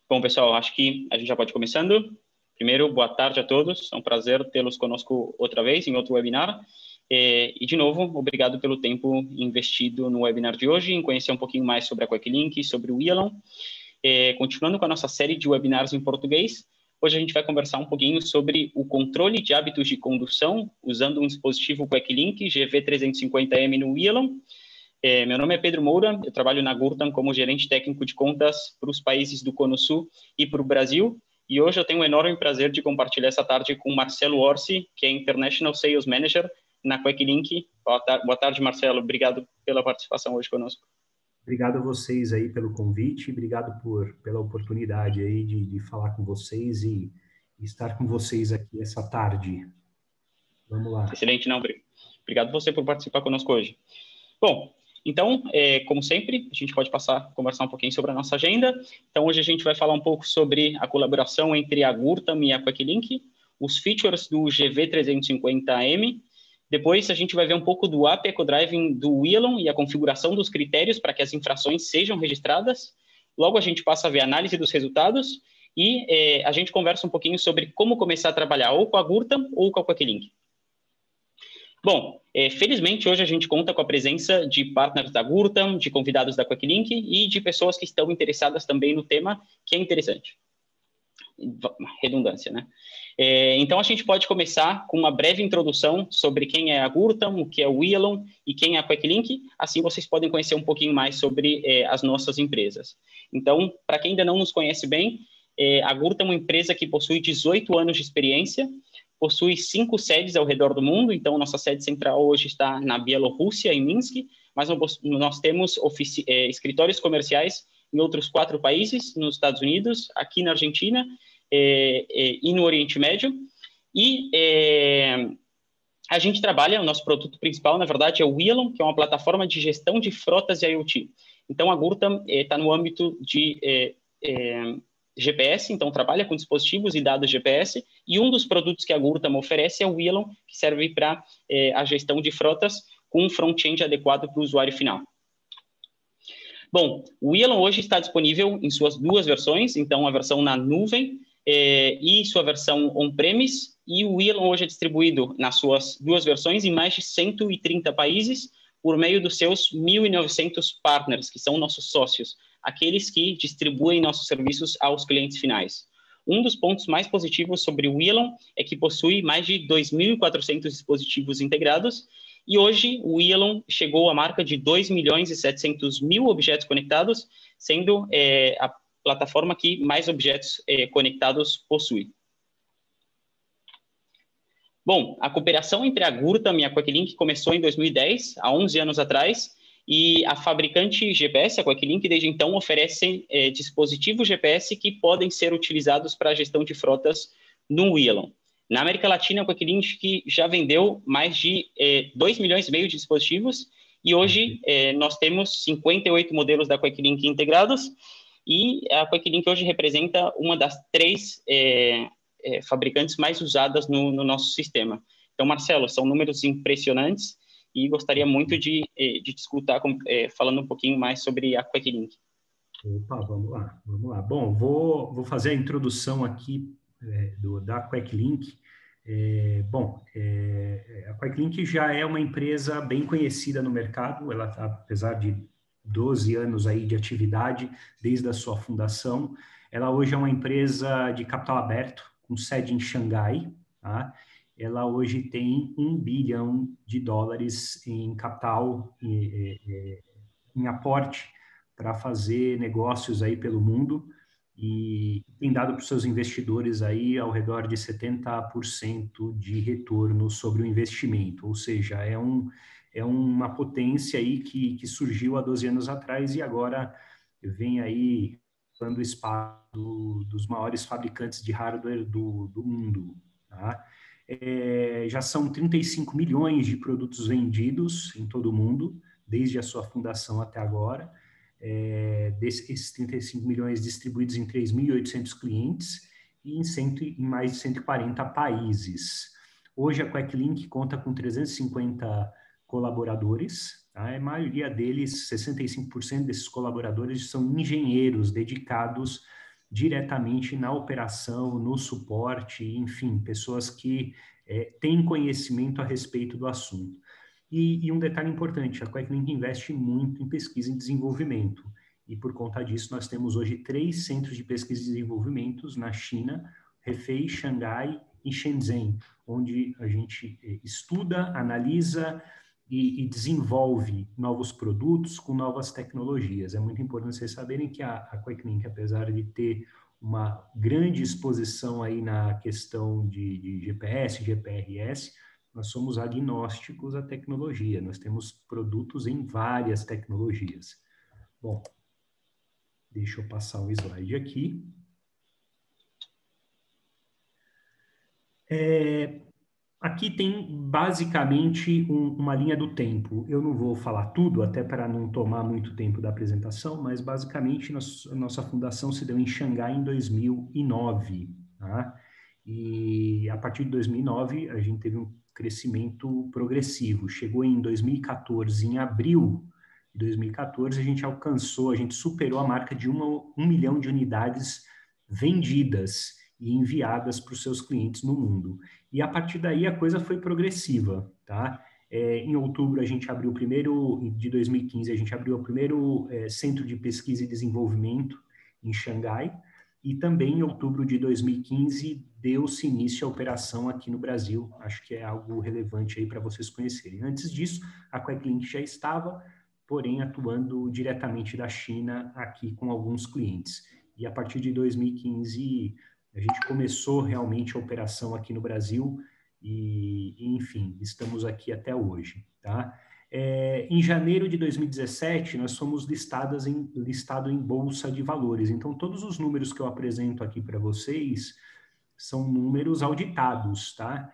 Bom, pessoal, acho que a gente já pode ir começando. Primeiro, boa tarde a todos. É um prazer tê-los conosco outra vez em outro webinar. E, de novo, obrigado pelo tempo investido no webinar de hoje, em conhecer um pouquinho mais sobre a QuickLink, sobre o Elon. Continuando com a nossa série de webinars em português, hoje a gente vai conversar um pouquinho sobre o controle de hábitos de condução usando um dispositivo QuickLink GV350M no Elon. Meu nome é Pedro Moura, eu trabalho na Gurtam como gerente técnico de contas para os países do Cono Sul e para o Brasil, e hoje eu tenho o enorme prazer de compartilhar essa tarde com Marcelo Orsi, que é International Sales Manager na QuickLink. Boa tarde, Marcelo, obrigado pela participação hoje conosco. Obrigado a vocês aí pelo convite, obrigado pela oportunidade aí de falar com vocês e estar com vocês aqui essa tarde. Vamos lá. Excelente, não, obrigado você por participar conosco hoje. Bom, então, como sempre, a gente pode conversar um pouquinho sobre a nossa agenda. Então, hoje a gente vai falar um pouco sobre a colaboração entre a Gurtam e a QuickLink, os features do GV350M. Depois, a gente vai ver um pouco do App Eco-Driving do Elon e a configuração dos critérios para que as infrações sejam registradas. Logo, a gente passa a ver a análise dos resultados e a gente conversa um pouquinho sobre como começar a trabalhar ou com a Gurtam ou com a QuickLink. Bom, felizmente hoje a gente conta com a presença de partners da Gurtam, de convidados da QuickLink e de pessoas que estão interessadas também no tema, que é interessante. Redundância, né? Então a gente pode começar com uma breve introdução sobre quem é a Gurtam, o que é o Elon e quem é a QuickLink, assim vocês podem conhecer um pouquinho mais sobre as nossas empresas. Então, para quem ainda não nos conhece bem, a Gurtam é uma empresa que possui 18 anos de experiência, possui 5 sedes ao redor do mundo, então nossa sede central hoje está na Bielorrússia, em Minsk, mas nós temos escritórios comerciais em outros 4 países, nos Estados Unidos, aqui na Argentina e no Oriente Médio. E a gente trabalha, o nosso produto principal, na verdade, é o Elon, que é uma plataforma de gestão de frotas de IoT. Então, a Gurtam está no âmbito de GPS, então trabalha com dispositivos e dados GPS, e um dos produtos que a Gurtam oferece é o Elon, que serve para a gestão de frotas com um front-end adequado para o usuário final. Bom, o Elon hoje está disponível em suas 2 versões, então a versão na nuvem e sua versão on-premise, e o Elon hoje é distribuído nas suas 2 versões em mais de 130 países por meio dos seus 1.900 partners, que são nossos sócios, aqueles que distribuem nossos serviços aos clientes finais. Um dos pontos mais positivos sobre o Elon é que possui mais de 2.400 dispositivos integrados, e hoje o Elon chegou à marca de 2.700.000 objetos conectados, sendo a plataforma que mais objetos conectados possui. Bom, a cooperação entre a Gurtam e a QuickLink começou em 2010, há 11 anos atrás, e a fabricante GPS, a QuickLink, desde então oferece dispositivos GPS que podem ser utilizados para a gestão de frotas no Elon. Na América Latina, a QuickLink já vendeu mais de 2,5 milhões de dispositivos, e hoje nós temos 58 modelos da QuickLink integrados, e a QuickLink hoje representa uma das 3 fabricantes mais usadas no nosso sistema. Então, Marcelo, são números impressionantes, e gostaria muito de discutir, falando um pouquinho mais sobre a QuickLink. Opa, vamos lá, vamos lá. Bom, vou fazer a introdução aqui da QuickLink. A QuickLink já é uma empresa bem conhecida no mercado, ela, apesar de 12 anos aí de atividade, desde a sua fundação, ela hoje é uma empresa de capital aberto, com sede em Xangai, tá? Ela hoje tem $1 bilhão em capital, em aporte para fazer negócios aí pelo mundo e tem dado para os seus investidores aí ao redor de 70% de retorno sobre o investimento, ou seja, é uma potência aí que surgiu há 12 anos atrás e agora vem aí dando espaço dos maiores fabricantes de hardware do mundo, tá? Já são 35 milhões de produtos vendidos em todo o mundo, desde a sua fundação até agora, desses 35 milhões distribuídos em 3.800 clientes e em mais de 140 países. Hoje a QuickLink conta com 350 colaboradores, tá? A maioria deles, 65% desses colaboradores, são engenheiros dedicados diretamente na operação, no suporte, enfim, pessoas que têm conhecimento a respeito do assunto. E um detalhe importante, a Queclink investe muito em pesquisa e desenvolvimento. E por conta disso, nós temos hoje 3 centros de pesquisa e desenvolvimento na China, Hefei, Xangai e Shenzhen, onde a gente estuda, analisa e desenvolve novos produtos com novas tecnologias. É muito importante vocês saberem que a Queclink, apesar de ter uma grande exposição aí na questão de GPS, GPRS, nós somos agnósticos à tecnologia, nós temos produtos em várias tecnologias. Bom, deixa eu passar um slide aqui. Aqui tem basicamente uma linha do tempo. Eu não vou falar tudo, até para não tomar muito tempo da apresentação, mas basicamente nossa fundação se deu em Xangai em 2009. Tá? E a partir de 2009 a gente teve um crescimento progressivo. Chegou em 2014, em abril de 2014, a gente superou a marca de 1 milhão de unidades vendidas e enviadas para os seus clientes no mundo. E a partir daí a coisa foi progressiva, tá? Em outubro a gente abriu o primeiro, de 2015, a gente abriu o primeiro centro de pesquisa e desenvolvimento em Xangai, e também em outubro de 2015 deu-se início à operação aqui no Brasil. Acho que é algo relevante aí para vocês conhecerem. Antes disso, a Queclink já estava, porém, atuando diretamente da China aqui com alguns clientes. E a partir de 2015, a gente começou realmente a operação aqui no Brasil e enfim, estamos aqui até hoje, tá? Em janeiro de 2017, nós fomos listado em Bolsa de Valores. Então, todos os números que eu apresento aqui para vocês são números auditados, tá?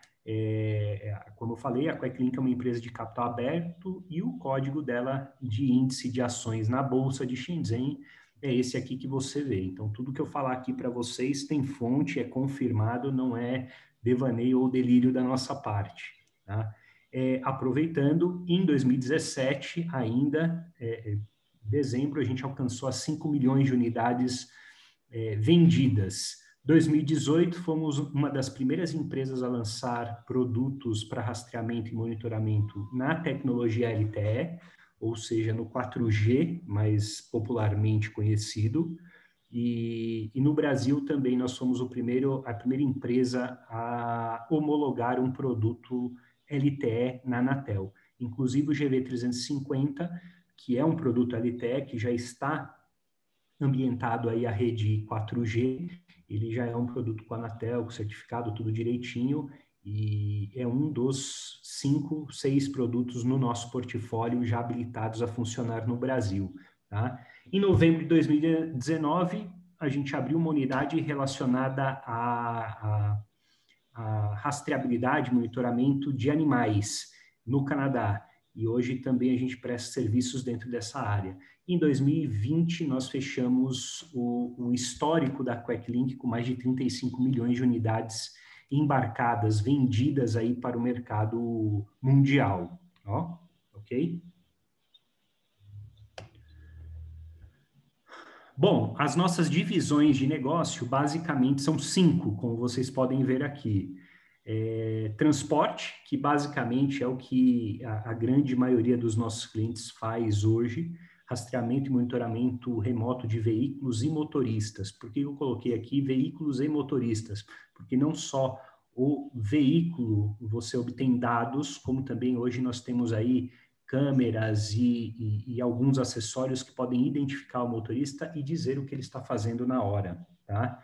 Como eu falei, a Queclink é uma empresa de capital aberto e o código dela de índice de ações na Bolsa de Shenzhen é esse aqui que você vê. Então, tudo que eu falar aqui para vocês tem fonte, é confirmado, não é devaneio ou delírio da nossa parte, tá? Aproveitando, em 2017, ainda, dezembro, a gente alcançou as 5 milhões de unidades vendidas. 2018, fomos uma das primeiras empresas a lançar produtos para rastreamento e monitoramento na tecnologia LTE, ou seja, no 4G, mais popularmente conhecido. E no Brasil também nós fomos a primeira empresa a homologar um produto LTE na Anatel. Inclusive o GV350, que é um produto LTE que já está ambientado aí a rede 4G, ele já é um produto com a Anatel, com certificado, tudo direitinho, e é um dos 5, 6 produtos no nosso portfólio já habilitados a funcionar no Brasil, tá? Em novembro de 2019, a gente abriu uma unidade relacionada a rastreabilidade, monitoramento de animais no Canadá. E hoje também a gente presta serviços dentro dessa área. Em 2020, nós fechamos o histórico da Queclink com mais de 35 milhões de unidades embarcadas, vendidas aí para o mercado mundial. Ó, ok? Bom, as nossas divisões de negócio basicamente são 5, como vocês podem ver aqui. Transporte, que basicamente é o que a grande maioria dos nossos clientes faz hoje, rastreamento e monitoramento remoto de veículos e motoristas. Por que eu coloquei aqui veículos e motoristas? Porque não só o veículo você obtém dados, como também hoje nós temos aí câmeras e alguns acessórios que podem identificar o motorista e dizer o que ele está fazendo na hora, tá?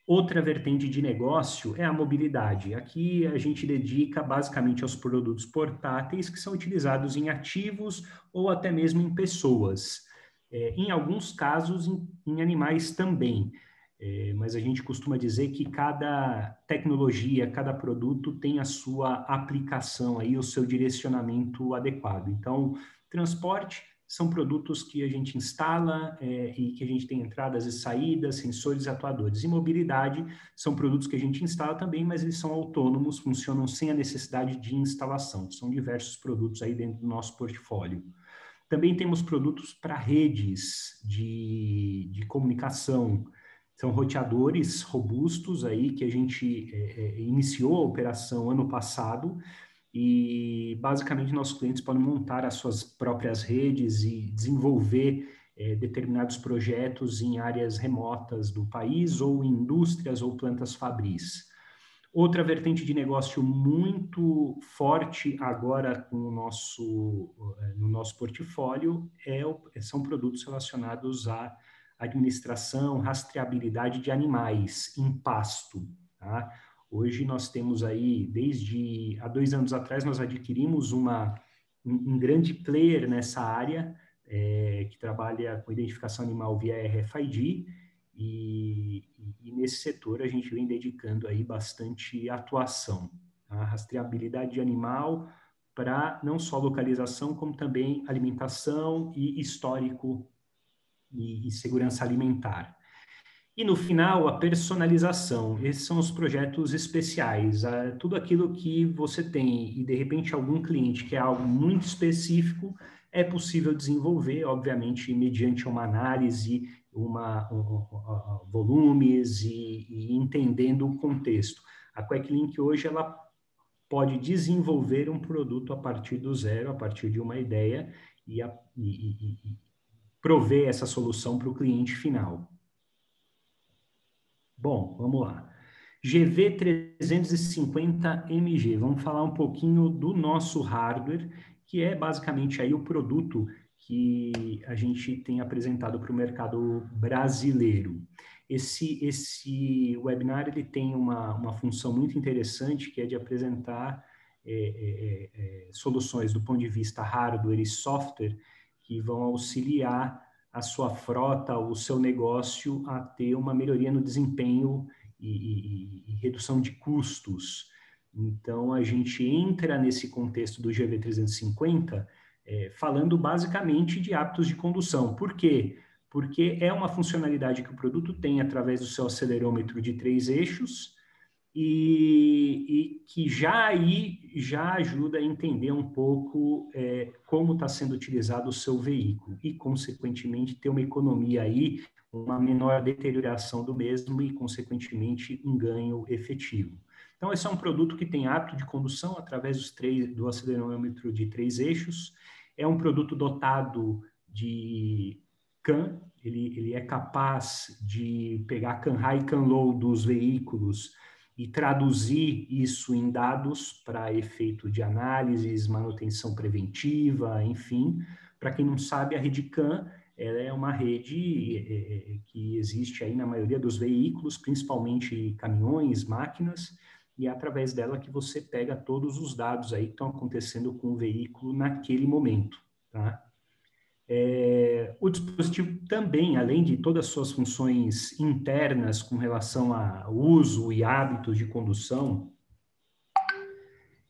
Outra vertente de negócio é a mobilidade. Aqui a gente dedica basicamente aos produtos portáteis que são utilizados em ativos ou até mesmo em pessoas. Em alguns casos, em animais também. Mas a gente costuma dizer que cada tecnologia, cada produto tem a sua aplicação aí, o seu direcionamento adequado. Então, transporte são produtos que a gente instala e que a gente tem entradas e saídas, sensores e atuadores. E mobilidade são produtos que a gente instala também, mas eles são autônomos, funcionam sem a necessidade de instalação. São diversos produtos aí dentro do nosso portfólio. Também temos produtos para redes de comunicação, São roteadores robustos aí que a gente iniciou a operação ano passado e, basicamente, nossos clientes podem montar as suas próprias redes e desenvolver determinados projetos em áreas remotas do país ou em indústrias ou plantas fabris. Outra vertente de negócio muito forte agora com no nosso portfólio são produtos relacionados à administração, rastreabilidade de animais em pasto. Tá? Hoje nós temos aí, desde há 2 anos atrás, nós adquirimos um grande player nessa área, que trabalha com identificação animal via RFID, e nesse setor a gente vem dedicando aí bastante atuação. A rastreabilidade de animal para não só localização, como também alimentação e histórico e segurança alimentar. E no final, a personalização. Esses são os projetos especiais. Tudo aquilo que você tem e, de repente, algum cliente quer algo muito específico, é possível desenvolver, obviamente, mediante uma análise, volumes e entendendo o contexto. A QuickLink hoje, ela pode desenvolver um produto a partir do zero, a partir de uma ideia e prover essa solução para o cliente final. Bom, vamos lá. GV350MG. Vamos falar um pouquinho do nosso hardware, que é basicamente aí o produto que a gente tem apresentado para o mercado brasileiro. Esse webinar ele tem uma função muito interessante, que é de apresentar soluções do ponto de vista hardware e software que vão auxiliar a sua frota, o seu negócio a ter uma melhoria no desempenho e redução de custos. Então, a gente entra nesse contexto do GV350 falando basicamente de hábitos de condução. Por quê? Porque é uma funcionalidade que o produto tem através do seu acelerômetro de 3 eixos e que já ajuda a entender um pouco como está sendo utilizado o seu veículo e, consequentemente, ter uma economia aí, uma menor deterioração do mesmo e, consequentemente, um ganho efetivo. Então, esse é um produto que tem hábito de condução através do acelerômetro de 3 eixos. É um produto dotado de CAN, ele é capaz de pegar CAN high e CAN low dos veículos e traduzir isso em dados para efeito de análises, manutenção preventiva, enfim. Para quem não sabe, a rede CAN ela é uma rede que existe aí na maioria dos veículos, principalmente caminhões, máquinas, e é através dela que você pega todos os dados aí que estão acontecendo com o veículo naquele momento, tá? O dispositivo também, além de todas as suas funções internas com relação a uso e hábitos de condução,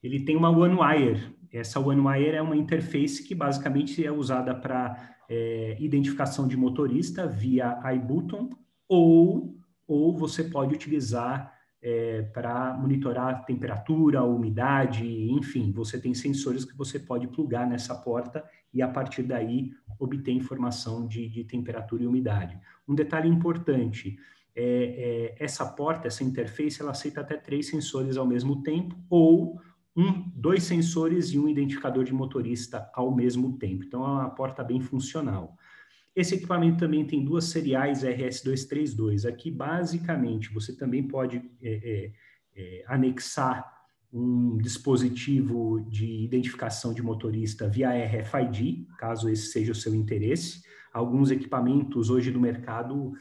ele tem uma OneWire. Essa OneWire é uma interface que basicamente é usada para identificação de motorista via iButton ou você pode utilizar para monitorar a temperatura, a umidade, enfim, você tem sensores que você pode plugar nessa porta e a partir daí obter informação de temperatura e umidade. Um detalhe importante, essa porta, essa interface, ela aceita até 3 sensores ao mesmo tempo ou 2 sensores e um identificador de motorista ao mesmo tempo. Então, é uma porta bem funcional. Esse equipamento também tem 2 seriais RS232. Aqui, basicamente, você também pode anexar um dispositivo de identificação de motorista via RFID, caso esse seja o seu interesse. Alguns equipamentos hoje no mercado,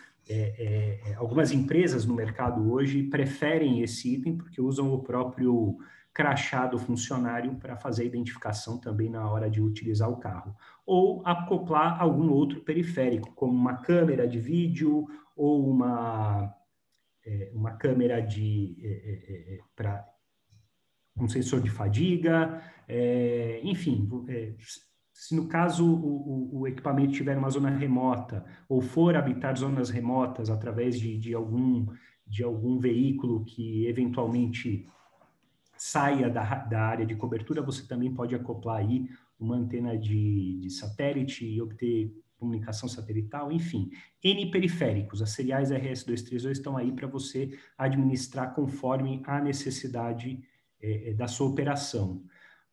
algumas empresas no mercado hoje preferem esse item porque usam o próprio crachá do funcionário para fazer a identificação também na hora de utilizar o carro. Ou acoplar algum outro periférico, como uma câmera de vídeo ou uma câmera para um sensor de fadiga, enfim, se no caso o equipamento estiver numa zona remota ou for habitar zonas remotas através de algum veículo que eventualmente saia da área de cobertura, você também pode acoplar aí uma antena de satélite e obter comunicação satelital, enfim, N periféricos. As seriais RS-232 estão aí para você administrar conforme a necessidade da sua operação.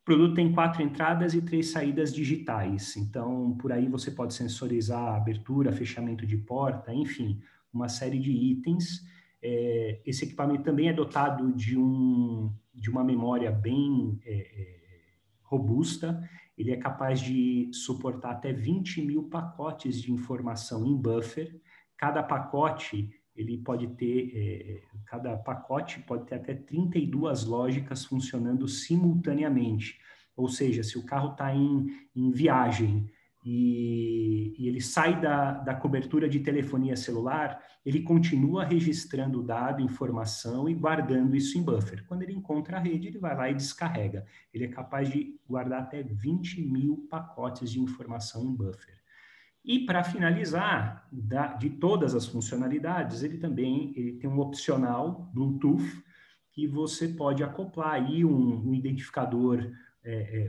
O produto tem 4 entradas e 3 saídas digitais, então por aí você pode sensorizar abertura, fechamento de porta, enfim, uma série de itens. Esse equipamento também é dotado de uma memória bem robusta. Ele é capaz de suportar até 20 mil pacotes de informação em buffer. Cada pacote pode ter até 32 lógicas funcionando simultaneamente. Ou seja, se o carro está em viagem e ele sai da cobertura de telefonia celular, ele continua registrando o dado, informação e guardando isso em buffer. Quando ele encontra a rede, ele vai lá e descarrega. Ele é capaz de guardar até 20 mil pacotes de informação em buffer. E para finalizar, de todas as funcionalidades, ele tem um opcional Bluetooth que você pode acoplar aí um identificador,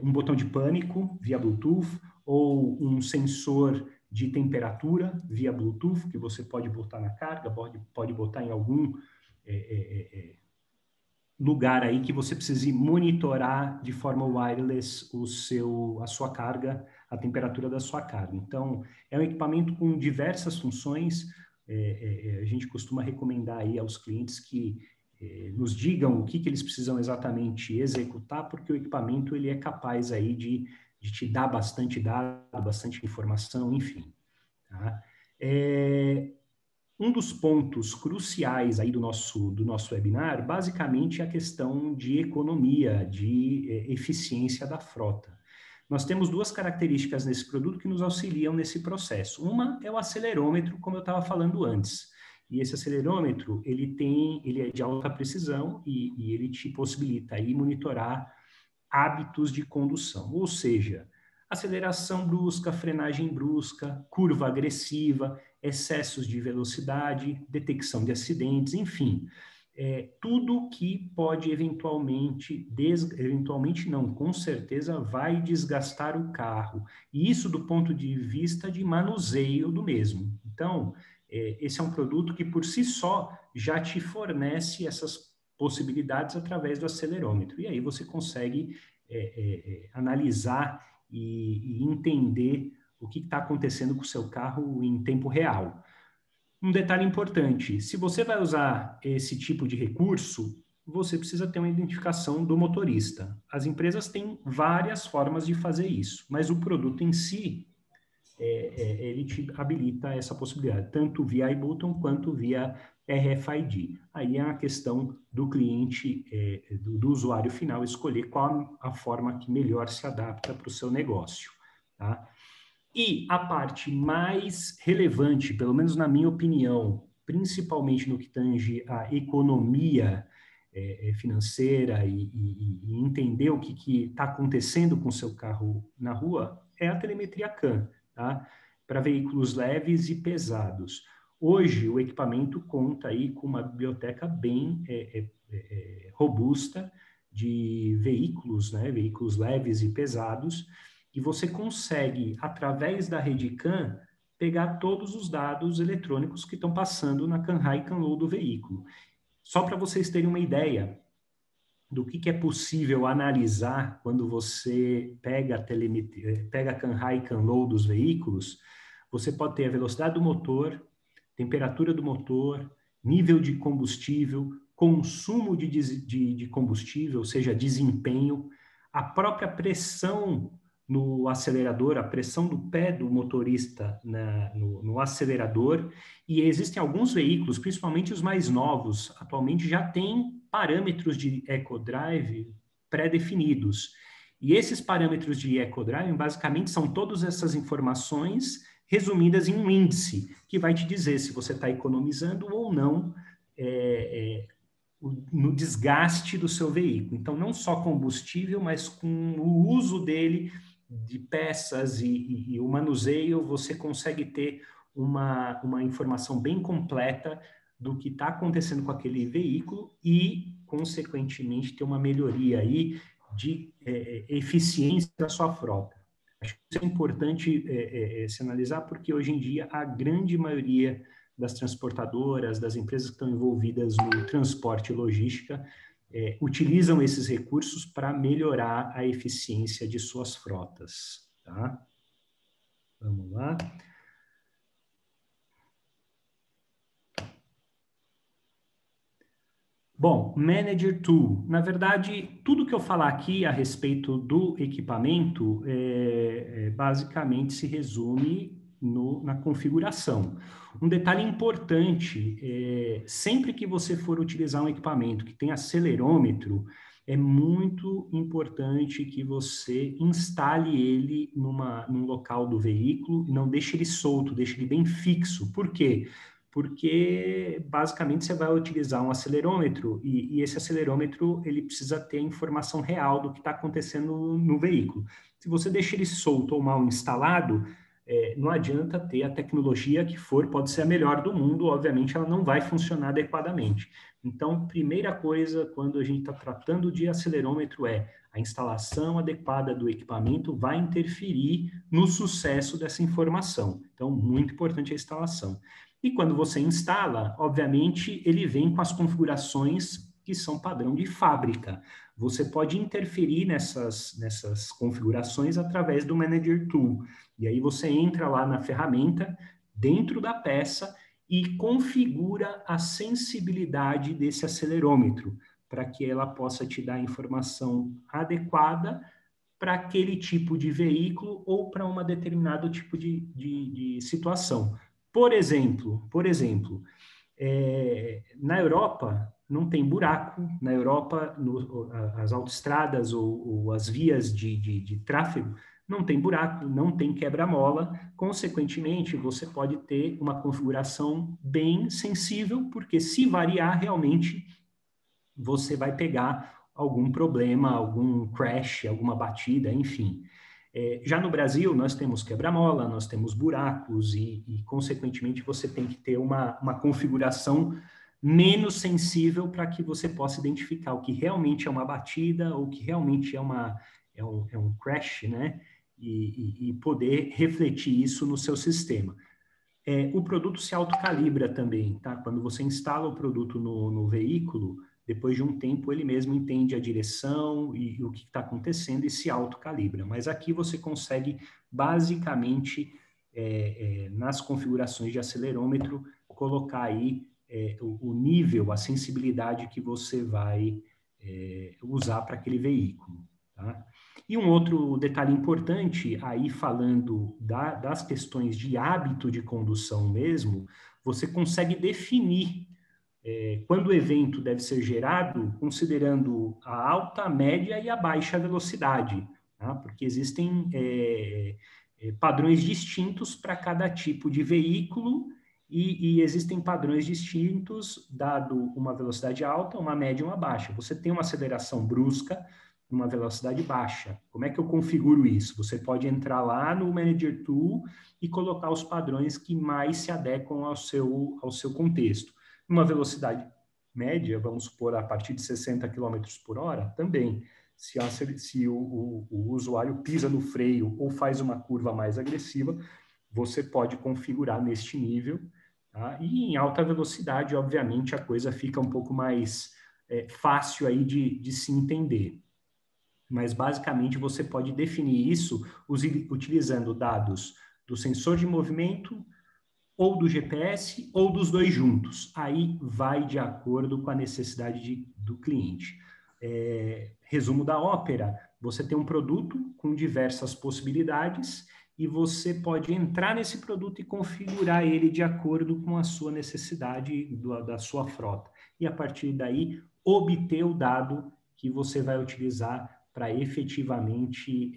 um botão de pânico via Bluetooth, ou um sensor de temperatura via Bluetooth, que você pode botar na carga, pode botar em algum lugar aí que você precise monitorar de forma wireless a sua carga, a temperatura da sua carga. Então, é um equipamento com diversas funções. A gente costuma recomendar aí aos clientes que nos digam o que eles precisam exatamente executar, porque o equipamento ele é capaz aí de te dar bastante dado, bastante informação, enfim. Tá? Um dos pontos cruciais aí do nosso webinar, basicamente, é a questão de economia, de eficiência da frota. Nós temos 2 características nesse produto que nos auxiliam nesse processo. Uma é o acelerômetro, como eu estava falando antes. E esse acelerômetro, ele é de alta precisão e ele te possibilita aí monitorar hábitos de condução, ou seja, aceleração brusca, frenagem brusca, curva agressiva, excessos de velocidade, detecção de acidentes, enfim, tudo que pode eventualmente não, com certeza vai desgastar o carro, e isso do ponto de vista de manuseio do mesmo. Então, esse é um produto que por si só já te fornece essas possibilidades através do acelerômetro, e aí você consegue analisar e entender o que está acontecendo com o seu carro em tempo real. Um detalhe importante, se você vai usar esse tipo de recurso, você precisa ter uma identificação do motorista. As empresas têm várias formas de fazer isso, mas o produto em si, ele te habilita essa possibilidade, tanto via iButton quanto via RFID. Aí é uma questão do cliente, do usuário final, escolher qual a forma que melhor se adapta para o seu negócio. Tá? E a parte mais relevante, pelo menos na minha opinião, principalmente no que tange a economia financeira e entender o que está acontecendo com o seu carro na rua, é a telemetria CAN, tá? Para veículos leves e pesados. Hoje, o equipamento conta aí com uma biblioteca bem robusta de veículos, né? Veículos leves e pesados, e você consegue, através da rede CAN, pegar todos os dados eletrônicos que estão passando na CAN High e CAN Low do veículo. Só para vocês terem uma ideia do que é possível analisar quando você pega a CAN High e CAN Low dos veículos, você pode ter a velocidade do motor, temperatura do motor, nível de combustível, consumo de combustível, ou seja, desempenho, a própria pressão no acelerador, a pressão do pé do motorista no acelerador, e existem alguns veículos, principalmente os mais novos, atualmente já têm parâmetros de EcoDrive pré-definidos. E esses parâmetros de EcoDrive, basicamente, são todas essas informações resumidas em um índice, que vai te dizer se você está economizando ou não no desgaste do seu veículo. Então, não só combustível, mas com o uso dele, de peças e o manuseio, você consegue ter uma informação bem completa do que está acontecendo com aquele veículo e, consequentemente, ter uma melhoria aí de eficiência da sua frota. Acho que isso é importante se analisar, porque hoje em dia a grande maioria das transportadoras, das empresas que estão envolvidas no transporte e logística, utilizam esses recursos para melhorar a eficiência de suas frotas. Tá? Vamos lá. Bom, Manager Tool. Na verdade, tudo que eu falar aqui a respeito do equipamento basicamente se resume na configuração. Um detalhe importante, sempre que você for utilizar um equipamento que tem acelerômetro, é muito importante que você instale ele num local do veículo e não deixe ele solto, deixe ele bem fixo. Por quê? Porque basicamente você vai utilizar um acelerômetro e esse acelerômetro ele precisa ter a informação real do que está acontecendo no veículo. Se você deixa ele solto ou mal instalado, não adianta ter a tecnologia que for, pode ser a melhor do mundo, obviamente ela não vai funcionar adequadamente. Então, primeira coisa, quando a gente está tratando de acelerômetro a instalação adequada do equipamento vai interferir no sucesso dessa informação. Então, muito importante a instalação. E quando você instala, obviamente, ele vem com as configurações que são padrão de fábrica. Você pode interferir nessas configurações através do Manager Tool. E aí você entra lá na ferramenta, dentro da peça, e configura a sensibilidade desse acelerômetro, para que ela possa te dar a informação adequada para aquele tipo de veículo ou para um determinado tipo de situação. Por exemplo, na Europa não tem buraco, na Europa as autoestradas ou as vias de tráfego não tem buraco, não tem quebra-mola, consequentemente você pode ter uma configuração bem sensível, porque se variar realmente você vai pegar algum problema, algum crash, alguma batida, enfim. Já no Brasil, nós temos quebra-mola, nós temos buracos e, consequentemente, você tem que ter uma configuração menos sensível para que você possa identificar o que realmente é uma batida ou o que realmente é um crash, né? E poder refletir isso no seu sistema. O produto se autocalibra também, tá? Quando você instala o produto no veículo, depois de um tempo ele mesmo entende a direção e o que está acontecendo e se autocalibra. Mas aqui você consegue, basicamente, nas configurações de acelerômetro, colocar aí o nível, a sensibilidade que você vai usar para aquele veículo, tá? E um outro detalhe importante, aí falando das questões de hábito de condução mesmo, você consegue definir quando o evento deve ser gerado, considerando a alta, a média e a baixa velocidade, tá? Porque existem padrões distintos para cada tipo de veículo e existem padrões distintos, dado uma velocidade alta, uma média e uma baixa. Você tem uma aceleração brusca, uma velocidade baixa. Como é que eu configuro isso? Você pode entrar lá no Manager Tool e colocar os padrões que mais se adequam ao seu contexto. Uma velocidade média, vamos supor, a partir de 60 km por hora, também. Se o usuário pisa no freio ou faz uma curva mais agressiva, você pode configurar neste nível. Tá? E em alta velocidade, obviamente, a coisa fica um pouco mais fácil aí de se entender. Mas, basicamente, você pode definir isso utilizando dados do sensor de movimento, ou do GPS, ou dos dois juntos. Aí vai de acordo com a necessidade do cliente. Resumo da ópera, você tem um produto com diversas possibilidades e você pode entrar nesse produto e configurar ele de acordo com a sua necessidade da sua frota. E, a partir daí, obter o dado que você vai utilizar para efetivamente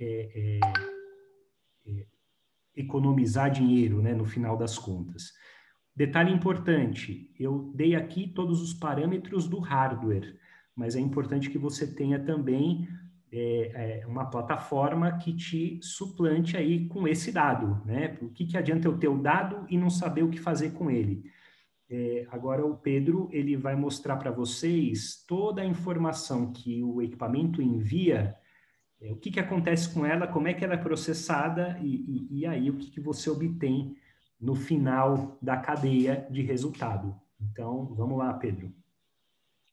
economizar dinheiro, né, no final das contas. Detalhe importante, eu dei aqui todos os parâmetros do hardware, mas é importante que você tenha também uma plataforma que te suplante aí com esse dado, né? O que adianta eu ter o dado e não saber o que fazer com ele? Agora o Pedro, ele vai mostrar para vocês toda a informação que o equipamento envia O que acontece com ela, como é que ela é processada e aí o que você obtém no final da cadeia de resultado. Então, vamos lá, Pedro.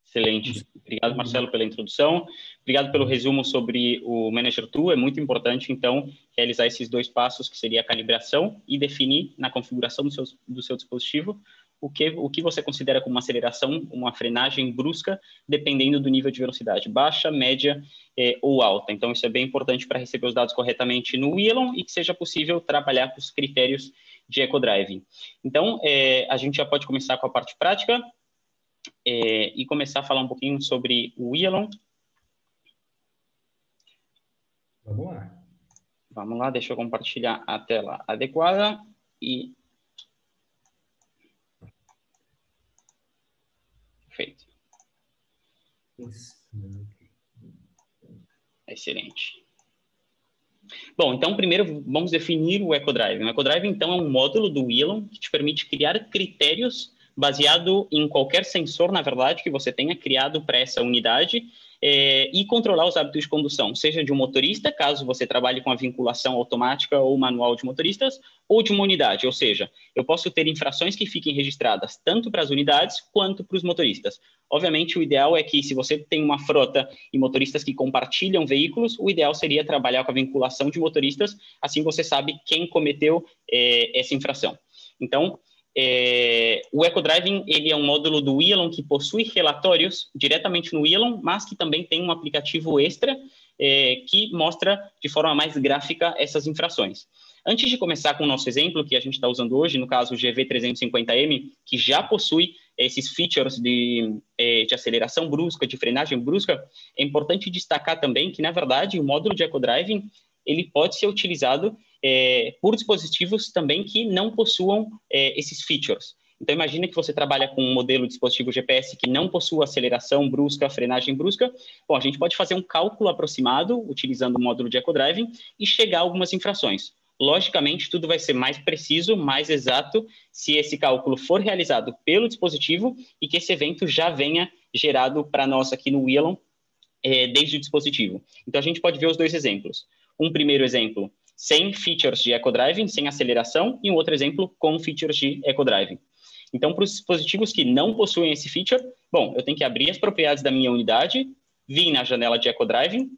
Excelente. Obrigado, Marcelo, pela introdução. Obrigado pelo resumo sobre o Manager Tool. É muito importante, então, realizar esses 2 passos, que seria a calibração e definir na configuração do seu dispositivo o que você considera como uma aceleração, uma frenagem brusca, dependendo do nível de velocidade, baixa, média ou alta. Então, isso é bem importante para receber os dados corretamente no Elon e que seja possível trabalhar com os critérios de EcoDriving. Então, a gente já pode começar com a parte prática. E começar a falar um pouquinho sobre o Elon. Vamos lá. Vamos lá, deixa eu compartilhar a tela adequada e... Perfeito. Excelente. Bom, então, primeiro, vamos definir o EcoDrive. O EcoDrive, então, é um módulo do Elon que te permite criar critérios baseado em qualquer sensor, na verdade, que você tenha criado para essa unidade e controlar os hábitos de condução, seja de um motorista, caso você trabalhe com a vinculação automática ou manual de motoristas, ou de uma unidade, ou seja, eu posso ter infrações que fiquem registradas tanto para as unidades quanto para os motoristas. Obviamente, o ideal é que, se você tem uma frota e motoristas que compartilham veículos, o ideal seria trabalhar com a vinculação de motoristas, assim você sabe quem cometeu essa infração. Então, o EcoDriving, ele é um módulo do Elon que possui relatórios diretamente no Elon, mas que também tem um aplicativo extra que mostra de forma mais gráfica essas infrações. Antes de começar com o nosso exemplo, que a gente está usando hoje, no caso o GV350M, que já possui esses features de aceleração brusca, de frenagem brusca, é importante destacar também que, na verdade, o módulo de EcoDriving ele pode ser utilizado por dispositivos também que não possuam esses features. Então, imagina que você trabalha com um modelo de dispositivo GPS que não possua aceleração brusca, frenagem brusca. Bom, a gente pode fazer um cálculo aproximado, utilizando o módulo de EcoDriving, e chegar a algumas infrações. Logicamente, tudo vai ser mais preciso, mais exato, se esse cálculo for realizado pelo dispositivo e que esse evento já venha gerado para nós aqui no Elon desde o dispositivo. Então, a gente pode ver os 2 exemplos. Um primeiro exemplo, sem features de EcoDriving, sem aceleração, e um outro exemplo com features de EcoDriving. Então, para os dispositivos que não possuem esse feature, bom, eu tenho que abrir as propriedades da minha unidade, vir na janela de EcoDriving,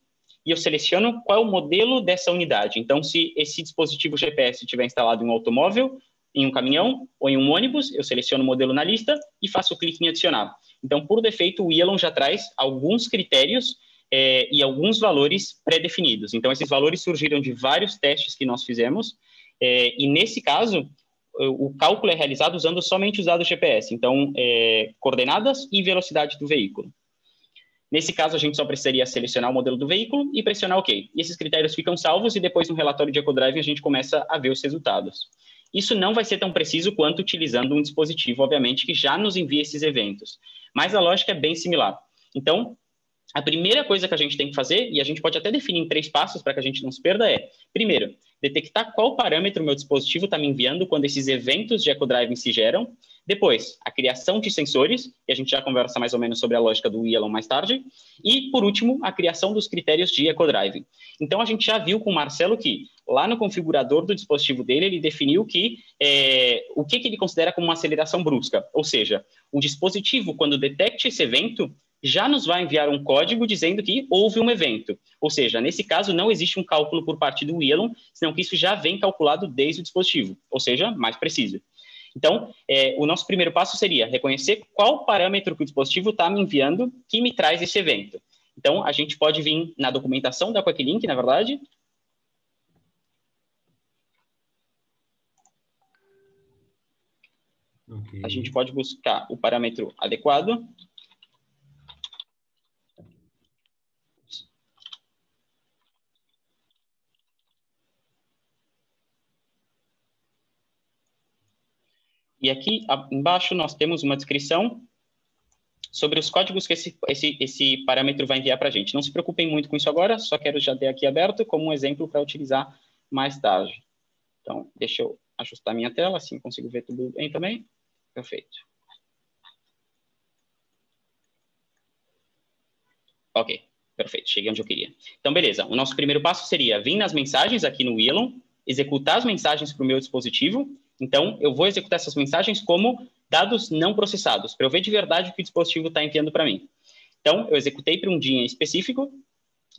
e eu seleciono qual é o modelo dessa unidade. Então, se esse dispositivo GPS estiver instalado em um automóvel, em um caminhão ou em um ônibus, eu seleciono o modelo na lista e faço o clique em adicionar. Então, por defeito, o Elon já traz alguns critérios e alguns valores pré-definidos. Então, esses valores surgiram de vários testes que nós fizemos, e nesse caso, o cálculo é realizado usando somente os dados GPS, então, coordenadas e velocidade do veículo. Nesse caso, a gente só precisaria selecionar o modelo do veículo e pressionar OK. E esses critérios ficam salvos e depois, no relatório de EcoDriving, a gente começa a ver os resultados. Isso não vai ser tão preciso quanto utilizando um dispositivo, obviamente, que já nos envia esses eventos. Mas a lógica é bem similar. Então, a primeira coisa que a gente tem que fazer, e a gente pode até definir em 3 passos para que a gente não se perda, primeiro, detectar qual parâmetro o meu dispositivo está me enviando quando esses eventos de EcoDriving se geram. Depois, a criação de sensores, e a gente já conversa mais ou menos sobre a lógica do Elon mais tarde. E, por último, a criação dos critérios de EcoDriving. Então, a gente já viu com o Marcelo que, lá no configurador do dispositivo dele, ele definiu que o que ele considera como uma aceleração brusca. Ou seja, o dispositivo, quando detecta esse evento, já nos vai enviar um código dizendo que houve um evento. Ou seja, nesse caso, não existe um cálculo por parte do Elon, senão que isso já vem calculado desde o dispositivo, ou seja, mais preciso. Então, o nosso primeiro passo seria reconhecer qual parâmetro que o dispositivo está me enviando que me traz esse evento. Então, a gente pode vir na documentação da Quicklink, na verdade. Okay. A gente pode buscar o parâmetro adequado. E aqui embaixo nós temos uma descrição sobre os códigos que esse parâmetro vai enviar para a gente. Não se preocupem muito com isso agora, só quero já ter aqui aberto como um exemplo para utilizar mais tarde. Então, deixa eu ajustar minha tela, assim consigo ver tudo bem também. Perfeito. Ok. Perfeito, cheguei onde eu queria. Então, beleza. O nosso primeiro passo seria vir nas mensagens aqui no Elon, executar as mensagens para o meu dispositivo. Então, eu vou executar essas mensagens como dados não processados, para eu ver de verdade o que o dispositivo está enviando para mim. Então, eu executei para um dia específico.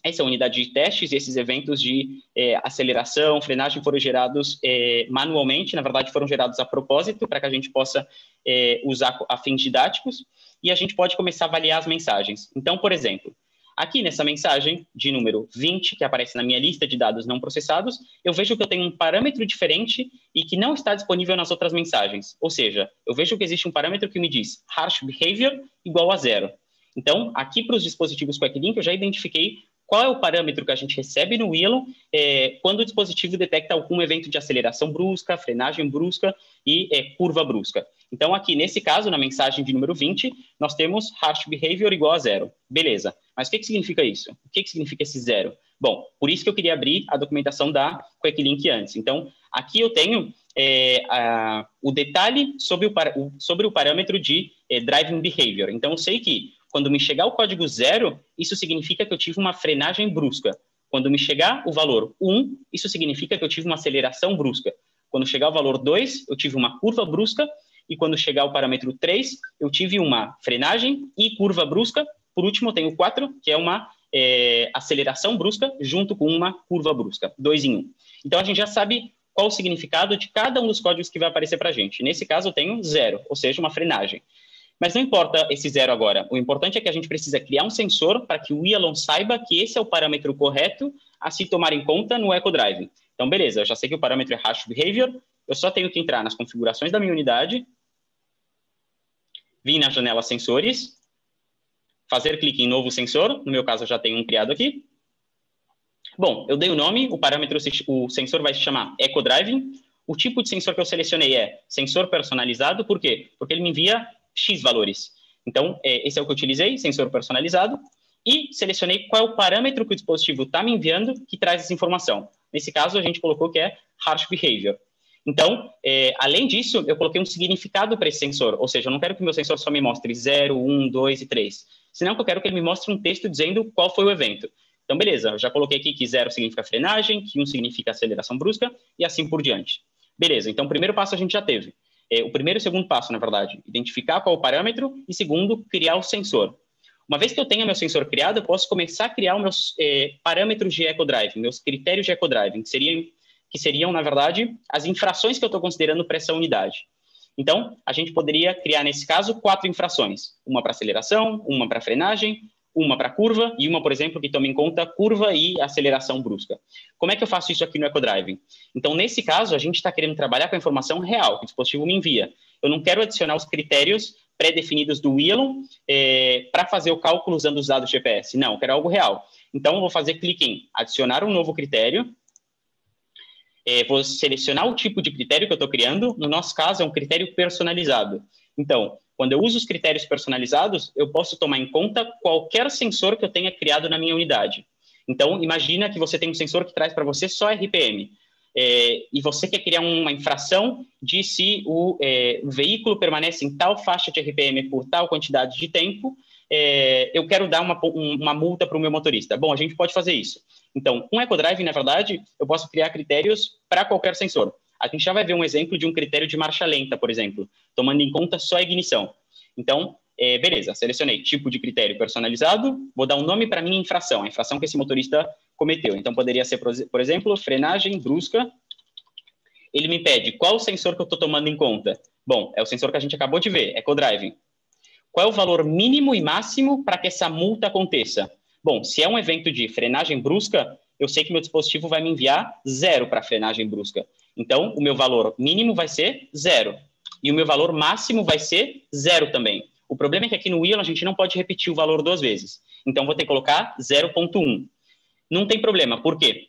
Essa unidade de testes e esses eventos de aceleração, frenagem foram gerados manualmente, na verdade foram gerados a propósito, para que a gente possa usar a fins didáticos, e a gente pode começar a avaliar as mensagens. Então, por exemplo, aqui nessa mensagem de número 20, que aparece na minha lista de dados não processados, eu vejo que eu tenho um parâmetro diferente e que não está disponível nas outras mensagens. Ou seja, eu vejo que existe um parâmetro que me diz harsh behavior igual a 0. Então, aqui para os dispositivos QuickLink, eu já identifiquei qual é o parâmetro que a gente recebe no Elon quando o dispositivo detecta algum evento de aceleração brusca, frenagem brusca e curva brusca. Então, aqui, nesse caso, na mensagem de número 20, nós temos harsh behavior igual a 0. Beleza. Mas o que significa isso? O que significa esse 0? Bom, por isso que eu queria abrir a documentação da QuickLink antes. Então, aqui eu tenho o detalhe sobre o parâmetro de driving behavior. Então, eu sei que quando me chegar o código 0, isso significa que eu tive uma frenagem brusca. Quando me chegar o valor 1, isso significa que eu tive uma aceleração brusca. Quando chegar o valor 2, eu tive uma curva brusca. E quando chegar o parâmetro 3, eu tive uma frenagem e curva brusca. Por último, eu tenho 4, que é uma aceleração brusca junto com uma curva brusca. 2 em 1. Então, a gente já sabe qual o significado de cada um dos códigos que vai aparecer para a gente. Nesse caso, eu tenho 0, ou seja, uma frenagem. Mas não importa esse 0 agora. O importante é que a gente precisa criar um sensor para que o Elon saiba que esse é o parâmetro correto a se tomar em conta no EcoDrive. Então, beleza, eu já sei que o parâmetro é harsh behavior, eu só tenho que entrar nas configurações da minha unidade, vir na janela sensores, fazer clique em novo sensor, no meu caso eu já tenho um criado aqui. Bom, eu dei o nome, o sensor vai se chamar EcoDrive. O tipo de sensor que eu selecionei é sensor personalizado, por quê? Porque ele me envia X valores. Então, esse é o que eu utilizei, sensor personalizado, e selecionei qual é o parâmetro que o dispositivo está me enviando que traz essa informação. Nesse caso, a gente colocou que é harsh behavior. Então, além disso, eu coloquei um significado para esse sensor, ou seja, eu não quero que o meu sensor só me mostre 0, 1, 2 e 3, senão que eu quero que ele me mostre um texto dizendo qual foi o evento. Então, beleza, eu já coloquei aqui que 0 significa frenagem, que 1 significa aceleração brusca, e assim por diante. Beleza, então o primeiro passo a gente já teve. O primeiro e o segundo passo, na verdade, identificar qual é o parâmetro e, segundo, criar o sensor. Uma vez que eu tenha meu sensor criado, eu posso começar a criar os meus parâmetros de EcoDrive, meus critérios de EcoDrive, que seriam, na verdade, as infrações que eu estou considerando para essa unidade. Então, a gente poderia criar, nesse caso, 4 infrações. Uma para aceleração, uma para frenagem, uma para curva e uma, por exemplo, que tome em conta curva e aceleração brusca. Como é que eu faço isso aqui no EcoDrive? Então, nesse caso, a gente está querendo trabalhar com a informação real que o dispositivo me envia. Eu não quero adicionar os critérios pré-definidos do Elon para fazer o cálculo usando os dados GPS. Não, eu quero algo real. Então, eu vou fazer clique em adicionar um novo critério. Vou selecionar o tipo de critério que eu estou criando. No nosso caso, é um critério personalizado. Então, quando eu uso os critérios personalizados, eu posso tomar em conta qualquer sensor que eu tenha criado na minha unidade. Então, imagina que você tem um sensor que traz para você só RPM. E você quer criar uma infração de se o veículo permanece em tal faixa de RPM por tal quantidade de tempo, eu quero dar uma multa para o meu motorista. Bom, a gente pode fazer isso. Então, com o EcoDrive, na verdade, eu posso criar critérios para qualquer sensor. A gente já vai ver um exemplo de um critério de marcha lenta, por exemplo, tomando em conta só a ignição. Então, beleza, selecionei tipo de critério personalizado, vou dar um nome para minha infração, a infração que esse motorista cometeu. Então, poderia ser, por exemplo, frenagem brusca. Ele me pede qual o sensor que eu estou tomando em conta. Bom, é o sensor que a gente acabou de ver, EcoDrive. Qual é o valor mínimo e máximo para que essa multa aconteça? Bom, se é um evento de frenagem brusca, eu sei que meu dispositivo vai me enviar 0 para frenagem brusca. Então, o meu valor mínimo vai ser 0. E o meu valor máximo vai ser 0 também. O problema é que aqui no Elon a gente não pode repetir o valor 2 vezes. Então, vou ter que colocar 0.1. Não tem problema. Por quê?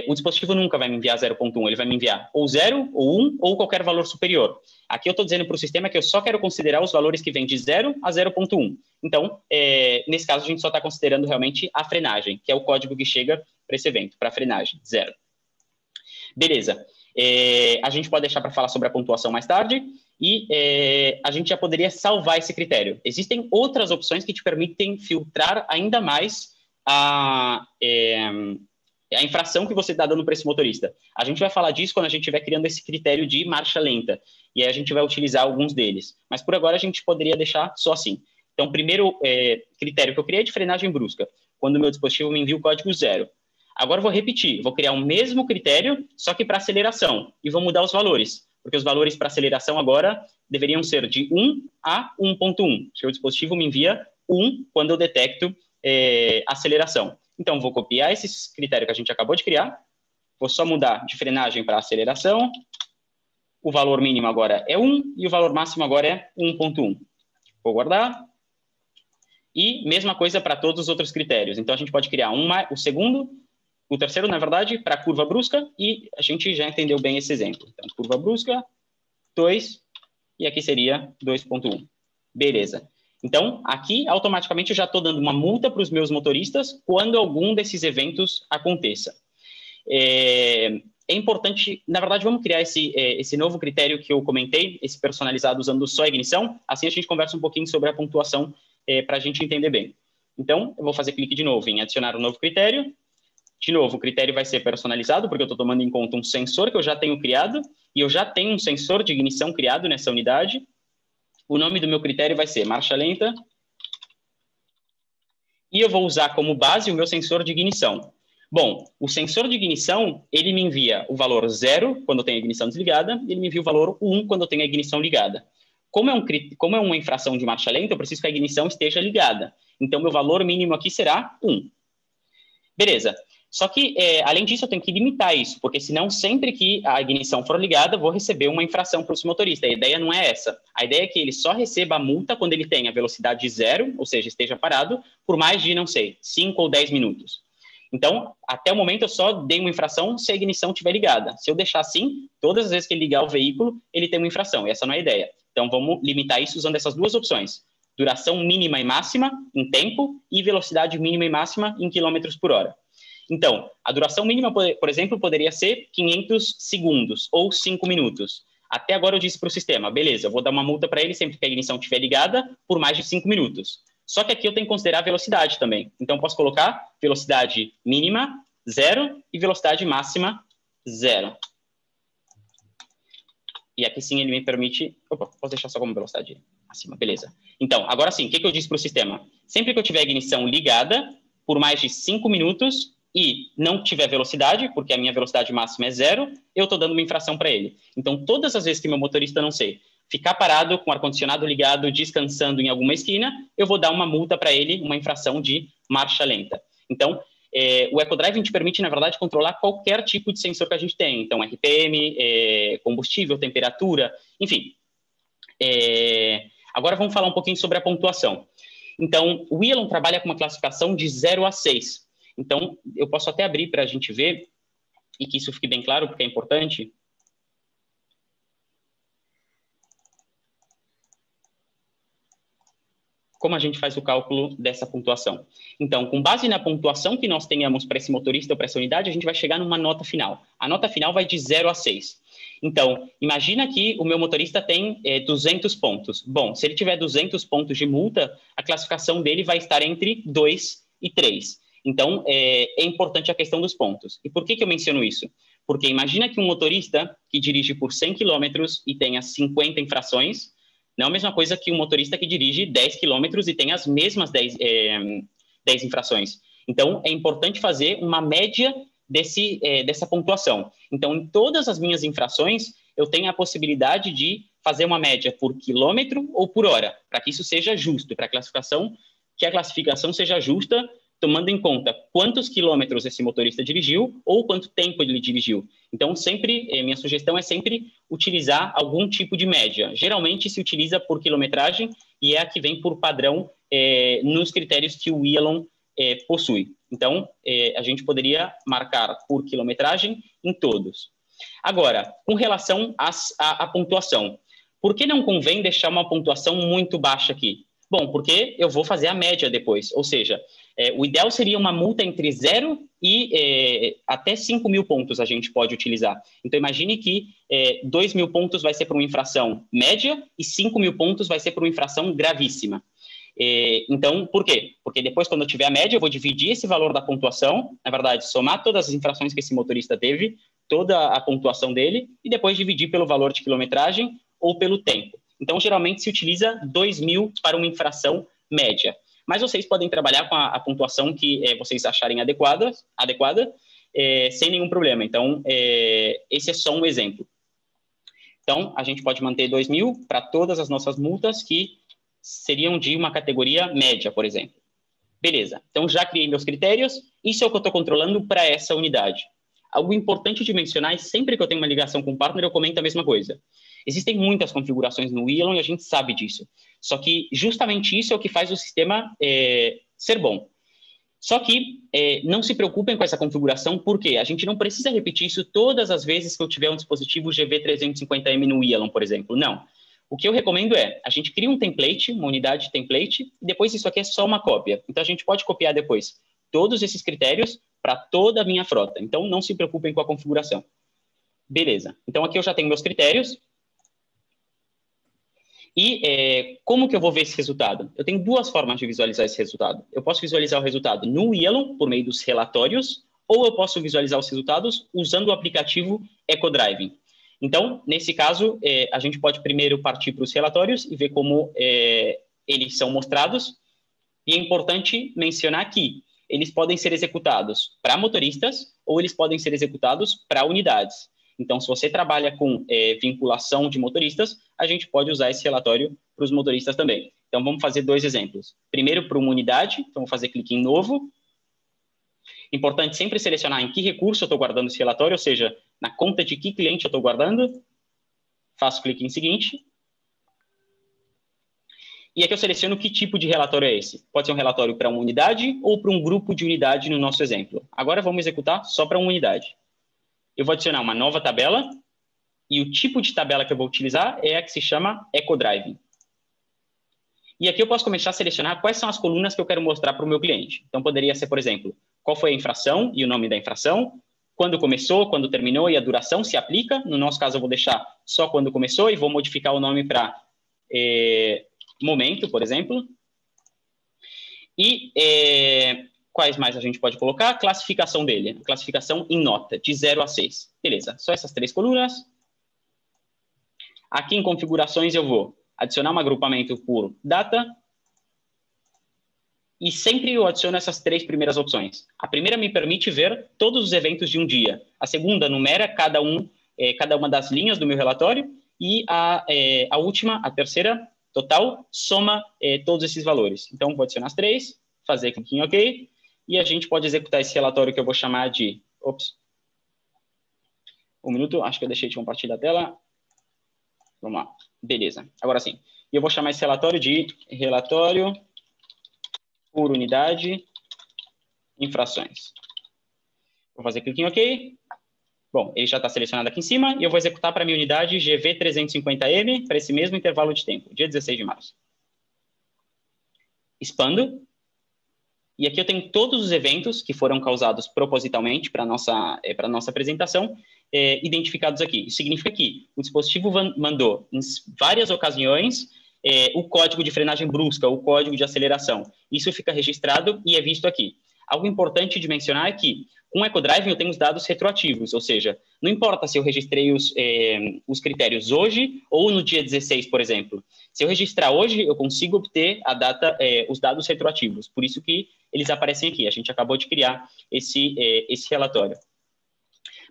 O dispositivo nunca vai me enviar 0.1. Ele vai me enviar ou 0, ou 1, ou qualquer valor superior. Aqui eu estou dizendo para o sistema que eu só quero considerar os valores que vêm de 0 a 0.1. Então, nesse caso, a gente só está considerando realmente a frenagem, que é o código que chega para esse evento, para a frenagem, 0. Beleza. A gente pode deixar para falar sobre a pontuação mais tarde e a gente já poderia salvar esse critério. Existem outras opções que te permitem filtrar ainda mais a infração que você está dando para esse motorista. A gente vai falar disso quando a gente estiver criando esse critério de marcha lenta, e aí a gente vai utilizar alguns deles. Mas por agora a gente poderia deixar só assim. Então, o primeiro critério que eu criei é de frenagem brusca, quando o meu dispositivo me envia o código 0. Agora eu vou repetir, vou criar o mesmo critério, só que para aceleração, e vou mudar os valores, porque os valores para aceleração agora deveriam ser de 1 a 1.1, porque o dispositivo me envia 1 quando eu detecto aceleração. Então, vou copiar esse critério que a gente acabou de criar, vou só mudar de frenagem para aceleração, o valor mínimo agora é 1 e o valor máximo agora é 1.1. Vou guardar. E mesma coisa para todos os outros critérios. Então, a gente pode criar o segundo, o terceiro, na verdade, para a curva brusca, e a gente já entendeu bem esse exemplo. Então, curva brusca, 2, e aqui seria 2.1. Beleza. Então, aqui, automaticamente, eu já estou dando uma multa para os meus motoristas quando algum desses eventos aconteça. É importante, na verdade, vamos criar esse novo critério que eu comentei, esse personalizado usando só a ignição, assim a gente conversa um pouquinho sobre a pontuação para a gente entender bem. Então, eu vou fazer clique de novo em adicionar um novo critério. De novo, o critério vai ser personalizado, porque eu estou tomando em conta um sensor que eu já tenho criado, e eu já tenho um sensor de ignição criado nessa unidade. O nome do meu critério vai ser marcha lenta, e eu vou usar como base o meu sensor de ignição. Bom, o sensor de ignição, ele me envia o valor 0 quando eu tenho a ignição desligada, e ele me envia o valor 1 quando eu tenho a ignição ligada. Como é uma infração de marcha lenta, eu preciso que a ignição esteja ligada. Então, meu valor mínimo aqui será 1. Beleza. Só que, além disso, eu tenho que limitar isso, porque senão, sempre que a ignição for ligada, eu vou receber uma infração para o motorista. A ideia não é essa. A ideia é que ele só receba a multa quando ele tem a velocidade 0, ou seja, esteja parado, por mais de, não sei, 5 ou 10 minutos. Então, até o momento, eu só dei uma infração se a ignição estiver ligada. Se eu deixar assim, todas as vezes que ele ligar o veículo, ele tem uma infração. E essa não é a ideia. Então, vamos limitar isso usando essas duas opções. Duração mínima e máxima em tempo e velocidade mínima e máxima em quilômetros por hora. Então, a duração mínima, por exemplo, poderia ser 500 segundos ou 5 minutos. Até agora eu disse para o sistema, beleza, eu vou dar uma multa para ele sempre que a ignição estiver ligada por mais de 5 minutos. Só que aqui eu tenho que considerar a velocidade também. Então, posso colocar velocidade mínima, 0, e velocidade máxima, 0. E aqui sim ele me permite... Opa, posso deixar só como velocidade acima, beleza. Então, agora sim, o que eu disse para o sistema? Sempre que eu tiver a ignição ligada por mais de 5 minutos e não tiver velocidade, porque a minha velocidade máxima é 0, eu estou dando uma infração para ele. Então, todas as vezes que meu motorista, não sei, ficar parado com o ar-condicionado ligado, descansando em alguma esquina, eu vou dar uma multa para ele, uma infração de marcha lenta. Então, o EcoDrive te permite, na verdade, controlar qualquer tipo de sensor que a gente tem. Então, RPM, combustível, temperatura, enfim. Agora vamos falar um pouquinho sobre a pontuação. Então, o Elon trabalha com uma classificação de 0 a 6. Então, eu posso até abrir para a gente ver, e que isso fique bem claro, porque é importante. Como a gente faz o cálculo dessa pontuação. Então, com base na pontuação que nós tenhamos para esse motorista ou para essa unidade, a gente vai chegar numa nota final. A nota final vai de 0 a 6. Então, imagina que o meu motorista tem 200 pontos. Bom, se ele tiver 200 pontos de multa, a classificação dele vai estar entre 2 e 3. Então, é importante a questão dos pontos. E por que eu menciono isso? Porque imagina que um motorista que dirige por 100 km e tenha 50 infrações, não é a mesma coisa que um motorista que dirige 10 km e tem as mesmas 10 infrações. Então, é importante fazer uma média dessa pontuação. Então, em todas as minhas infrações, eu tenho a possibilidade de fazer uma média por quilômetro ou por hora, para que isso seja justo, para que a classificação seja justa, tomando em conta quantos quilômetros esse motorista dirigiu ou quanto tempo ele dirigiu. Então, minha sugestão é sempre utilizar algum tipo de média. Geralmente, se utiliza por quilometragem e é a que vem por padrão nos critérios que o Elon possui. Então, a gente poderia marcar por quilometragem em todos. Agora, com relação à pontuação, por que não convém deixar uma pontuação muito baixa aqui? Bom, porque eu vou fazer a média depois, ou seja, o ideal seria uma multa entre 0 e até 5 mil pontos a gente pode utilizar. Então, imagine que 2 mil pontos vai ser para uma infração média e 5 mil pontos vai ser para uma infração gravíssima. Então, por quê? Porque depois, quando eu tiver a média, eu vou dividir esse valor da pontuação, na verdade, somar todas as infrações que esse motorista teve, toda a pontuação dele, e depois dividir pelo valor de quilometragem ou pelo tempo. Então, geralmente, se utiliza 2.000 para uma infração média. Mas vocês podem trabalhar com a pontuação que vocês acharem adequada, sem nenhum problema. Então, esse é só um exemplo. Então, a gente pode manter 2.000 para todas as nossas multas que seriam de uma categoria média, por exemplo. Beleza. Então, já criei meus critérios. Isso é o que eu estou controlando para essa unidade. Algo importante de mencionar, e sempre que eu tenho uma ligação com o partner, eu comento a mesma coisa. Existem muitas configurações no Elon e a gente sabe disso. Só que justamente isso é o que faz o sistema ser bom. Só que não se preocupem com essa configuração, porque a gente não precisa repetir isso todas as vezes que eu tiver um dispositivo GV350M no Elon, por exemplo. Não. O que eu recomendo a gente cria um template, uma unidade template, e depois isso aqui é só uma cópia. Então, a gente pode copiar depois todos esses critérios para toda a minha frota. Então, não se preocupem com a configuração. Beleza. Então, aqui eu já tenho meus critérios. E como que eu vou ver esse resultado? Eu tenho duas formas de visualizar esse resultado. Eu posso visualizar o resultado no Elon, por meio dos relatórios, ou eu posso visualizar os resultados usando o aplicativo EcoDriving. Então, nesse caso, a gente pode primeiro partir para os relatórios e ver como eles são mostrados. E é importante mencionar que eles podem ser executados para motoristas ou eles podem ser executados para unidades. Então, se você trabalha com vinculação de motoristas, a gente pode usar esse relatório para os motoristas também. Então, vamos fazer dois exemplos. Primeiro, para uma unidade. Então, vou fazer clique em novo. Importante sempre selecionar em que recurso eu estou guardando esse relatório, ou seja, na conta de que cliente eu estou guardando. Faço clique em seguinte. E aqui eu seleciono que tipo de relatório é esse. Pode ser um relatório para uma unidade ou para um grupo de unidade no nosso exemplo. Agora vamos executar só para uma unidade. Eu vou adicionar uma nova tabela e o tipo de tabela que eu vou utilizar é a que se chama EcoDriving. E aqui eu posso começar a selecionar quais são as colunas que eu quero mostrar para o meu cliente. Então, poderia ser, por exemplo, qual foi a infração e o nome da infração, quando começou, quando terminou e a duração se aplica. No nosso caso, eu vou deixar só quando começou e vou modificar o nome para momento, por exemplo. E quais mais a gente pode colocar? Classificação dele, classificação em nota, de 0 a 6. Beleza, só essas três colunas. Aqui em configurações eu vou adicionar um agrupamento por data. E sempre eu adiciono essas três primeiras opções. A primeira me permite ver todos os eventos de um dia. A segunda numera cada uma das linhas do meu relatório. E a última, a terceira, total, soma todos esses valores. Então, vou adicionar as três, fazer clique em OK. E a gente pode executar esse relatório que eu vou chamar de... Ops. Um minuto, acho que eu deixei de compartilhar a tela. Vamos lá. Beleza. Agora sim. E eu vou chamar esse relatório de relatório por unidade, infrações. Vou fazer clique em OK. Bom, ele já está selecionado aqui em cima e eu vou executar para a minha unidade GV350M para esse mesmo intervalo de tempo, dia 16 de março. Expando. E aqui eu tenho todos os eventos que foram causados propositalmente para a nossa apresentação, identificados aqui. Isso significa que o dispositivo mandou, em várias ocasiões, o código de frenagem brusca, o código de aceleração. Isso fica registrado e é visto aqui. Algo importante de mencionar é que, com o EcoDriving, eu tenho os dados retroativos, ou seja, não importa se eu registrei os critérios hoje ou no dia 16, por exemplo. Se eu registrar hoje, eu consigo obter a data, os dados retroativos. Por isso que eles aparecem aqui. A gente acabou de criar esse relatório.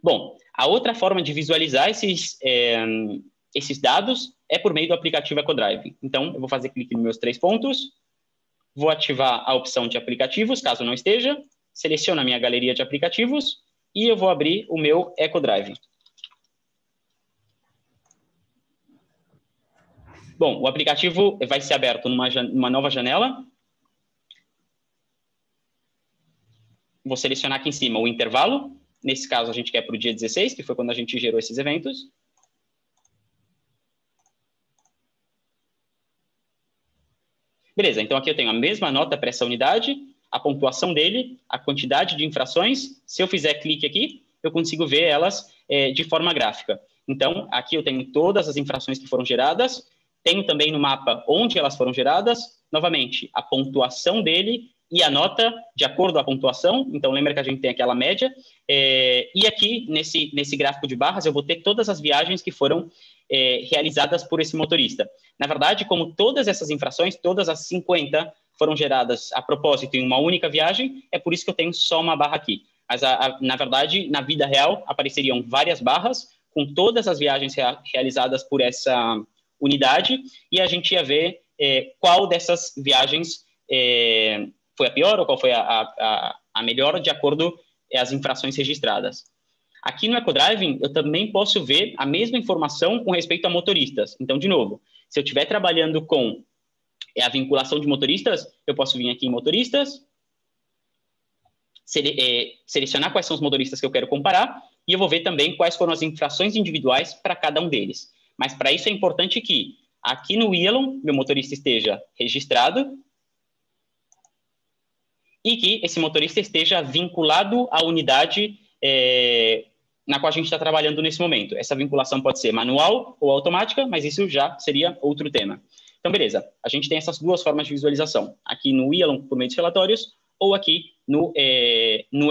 Bom, a outra forma de visualizar esses dados é por meio do aplicativo EcoDriving. Então, eu vou fazer clique nos meus 3 pontos, vou ativar a opção de aplicativos, caso não esteja, seleciono a minha galeria de aplicativos e eu vou abrir o meu EcoDriving. Bom, o aplicativo vai ser aberto numa nova janela. Vou selecionar aqui em cima o intervalo. Nesse caso, a gente quer para o dia 16, que foi quando a gente gerou esses eventos. Beleza, então aqui eu tenho a mesma nota para essa unidade, a pontuação dele, a quantidade de infrações. Se eu fizer clique aqui, eu consigo ver elas de forma gráfica. Então, aqui eu tenho todas as infrações que foram geradas, Tenho também no mapa onde elas foram geradas, novamente, a pontuação dele e a nota de acordo com a pontuação. Então, lembra que a gente tem aquela média. E aqui, nesse gráfico de barras, eu vou ter todas as viagens que foram realizadas por esse motorista. Na verdade, como todas essas infrações, todas as 50 foram geradas a propósito em uma única viagem, é por isso que eu tenho só uma barra aqui. Mas, na verdade, na vida real, apareceriam várias barras com todas as viagens realizadas por essa unidade, e a gente ia ver qual dessas viagens foi a pior ou qual foi a melhor de acordo com as infrações registradas. Aqui no EcoDriving, eu também posso ver a mesma informação com respeito a motoristas. Então, de novo, se eu estiver trabalhando com a vinculação de motoristas, eu posso vir aqui em motoristas, selecionar quais são os motoristas que eu quero comparar, e eu vou ver também quais foram as infrações individuais para cada um deles. Mas para isso é importante que aqui no Elon, meu motorista esteja registrado e que esse motorista esteja vinculado à unidade na qual a gente está trabalhando nesse momento. Essa vinculação pode ser manual ou automática, mas isso já seria outro tema. Então, beleza. A gente tem essas duas formas de visualização. Aqui no Elon, por meio dos relatórios, ou aqui no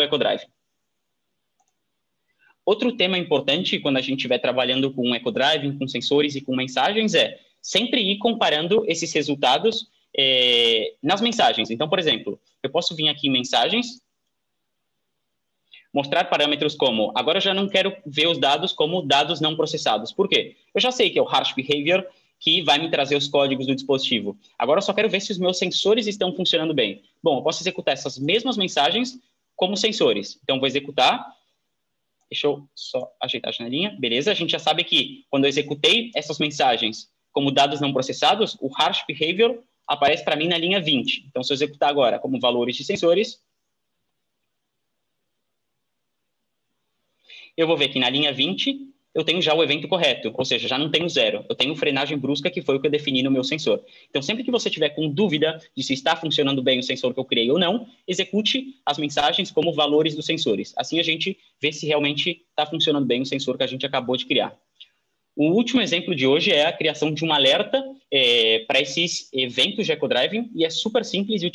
EcoDrive. Outro tema importante quando a gente estiver trabalhando com EcoDriving, com sensores e com mensagens é sempre ir comparando esses resultados nas mensagens. Então, por exemplo, eu posso vir aqui em mensagens, mostrar parâmetros como, agora eu já não quero ver os dados como dados não processados. Por quê? Eu já sei que é o harsh behavior que vai me trazer os códigos do dispositivo. Agora eu só quero ver se os meus sensores estão funcionando bem. Bom, eu posso executar essas mesmas mensagens como sensores. Então, vou executar. Deixa eu só ajeitar a janelinha. Beleza, a gente já sabe que quando eu executei essas mensagens como dados não processados, o harsh behavior aparece para mim na linha 20. Então, se eu executar agora como valores de sensores, eu vou ver que na linha 20 eu tenho já o evento correto, ou seja, já não tenho zero. Eu tenho frenagem brusca, que foi o que eu defini no meu sensor. Então, sempre que você tiver com dúvida de se está funcionando bem o sensor que eu criei ou não, execute as mensagens como valores dos sensores. Assim a gente vê se realmente está funcionando bem o sensor que a gente acabou de criar. O último exemplo de hoje é a criação de um alerta para esses eventos de EcoDriving, e é super simples e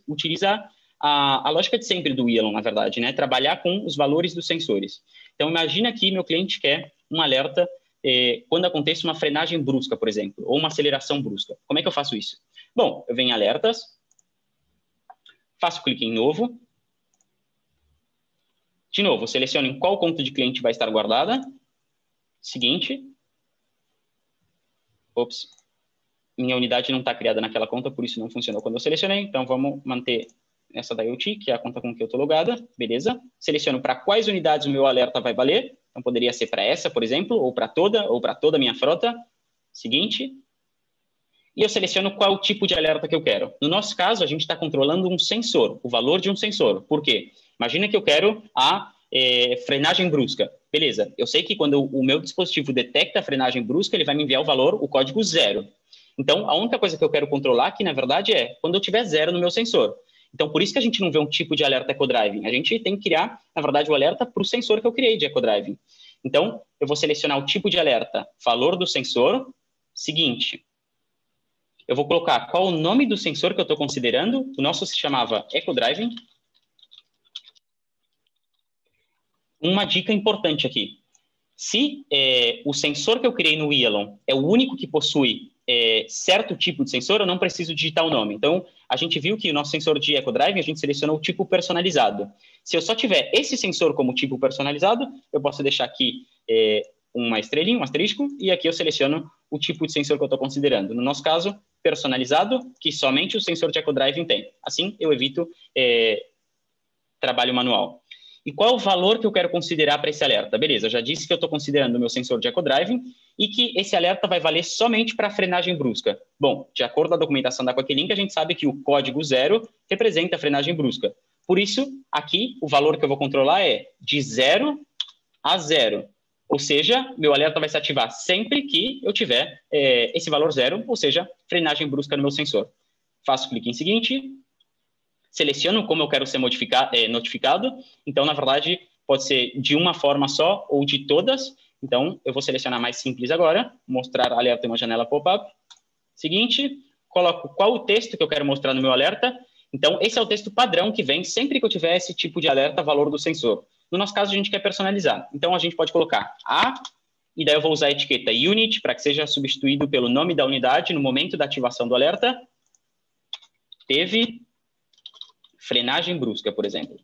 utiliza a lógica de sempre do Elon, na verdade, né? Trabalhar com os valores dos sensores. Então, imagina que meu cliente quer um alerta quando acontece uma frenagem brusca, por exemplo, ou uma aceleração brusca. Como é que eu faço isso? Bom, eu venho em alertas, faço clique em novo. De novo, seleciono em qual conta de cliente vai estar guardada. Seguinte. Ops. Minha unidade não está criada naquela conta, por isso não funcionou quando eu selecionei. Então, vamos manter essa da IoT, que é a conta com que eu estou logada. Beleza. Seleciono para quais unidades o meu alerta vai valer. Então, poderia ser para essa, por exemplo, ou para toda a minha frota. Seguinte. E eu seleciono qual o tipo de alerta que eu quero. No nosso caso, a gente está controlando um sensor, o valor de um sensor. Por quê? Imagina que eu quero a frenagem brusca. Beleza, eu sei que quando o meu dispositivo detecta a frenagem brusca, ele vai me enviar o valor, o código 0. Então, a única coisa que eu quero controlar aqui, na verdade, é quando eu tiver 0 no meu sensor. Então, por isso que a gente não vê um tipo de alerta EcoDriving. A gente tem que criar, na verdade, o alerta para o sensor que eu criei de EcoDriving. Então, eu vou selecionar o tipo de alerta, valor do sensor. Seguinte, eu vou colocar qual o nome do sensor que eu estou considerando. O nosso se chamava EcoDriving. Uma dica importante aqui. Se o sensor que eu criei no Elon é o único que possui certo tipo de sensor, eu não preciso digitar o nome. Então, a gente viu que o nosso sensor de EcoDriving, a gente selecionou o tipo personalizado. Se eu só tiver esse sensor como tipo personalizado, eu posso deixar aqui uma estrelinha, um asterisco, e aqui eu seleciono o tipo de sensor que eu estou considerando. No nosso caso, personalizado, que somente o sensor de EcoDriving tem. Assim, eu evito trabalho manual. E qual o valor que eu quero considerar para esse alerta? Beleza, eu já disse que eu estou considerando o meu sensor de EcoDriving e que esse alerta vai valer somente para a frenagem brusca. Bom, de acordo com a documentação da Quicklink, a gente sabe que o código 0 representa a frenagem brusca. Por isso, aqui, o valor que eu vou controlar é de 0 a 0. Ou seja, meu alerta vai se ativar sempre que eu tiver esse valor 0, ou seja, frenagem brusca no meu sensor. Faço clique em seguinte. Seleciono como eu quero ser notificado. Então, na verdade, pode ser de uma forma só ou de todas. Então, eu vou selecionar mais simples agora. Mostrar alerta em uma janela pop-up. Seguinte, coloco qual o texto que eu quero mostrar no meu alerta. Então, esse é o texto padrão que vem sempre que eu tiver esse tipo de alerta, valor do sensor. No nosso caso, a gente quer personalizar. Então, a gente pode colocar A, e daí eu vou usar a etiqueta unit para que seja substituído pelo nome da unidade no momento da ativação do alerta. Teve frenagem brusca, por exemplo.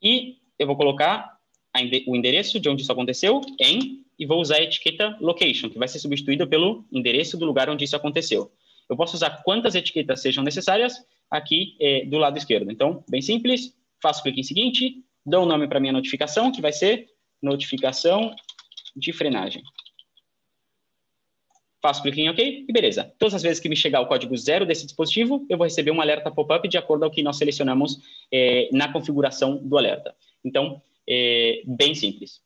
E eu vou colocar o endereço de onde isso aconteceu e vou usar a etiqueta location, que vai ser substituída pelo endereço do lugar onde isso aconteceu. Eu posso usar quantas etiquetas sejam necessárias aqui do lado esquerdo. Então, bem simples, faço o clique em seguinte, dou o nome para minha notificação, que vai ser notificação de frenagem. Faço clique em OK e beleza. Todas as vezes que me chegar o código 0 desse dispositivo, eu vou receber um alerta pop-up de acordo com o que nós selecionamos na configuração do alerta. Então, bem simples.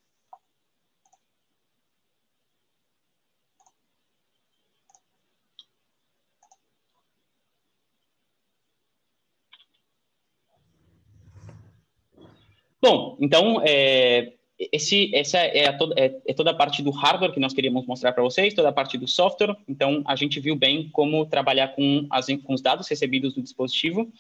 Bom, então, essa é toda a parte do hardware que nós queríamos mostrar para vocês, toda a parte do software. Então, a gente viu bem como trabalhar com os dados recebidos do dispositivo.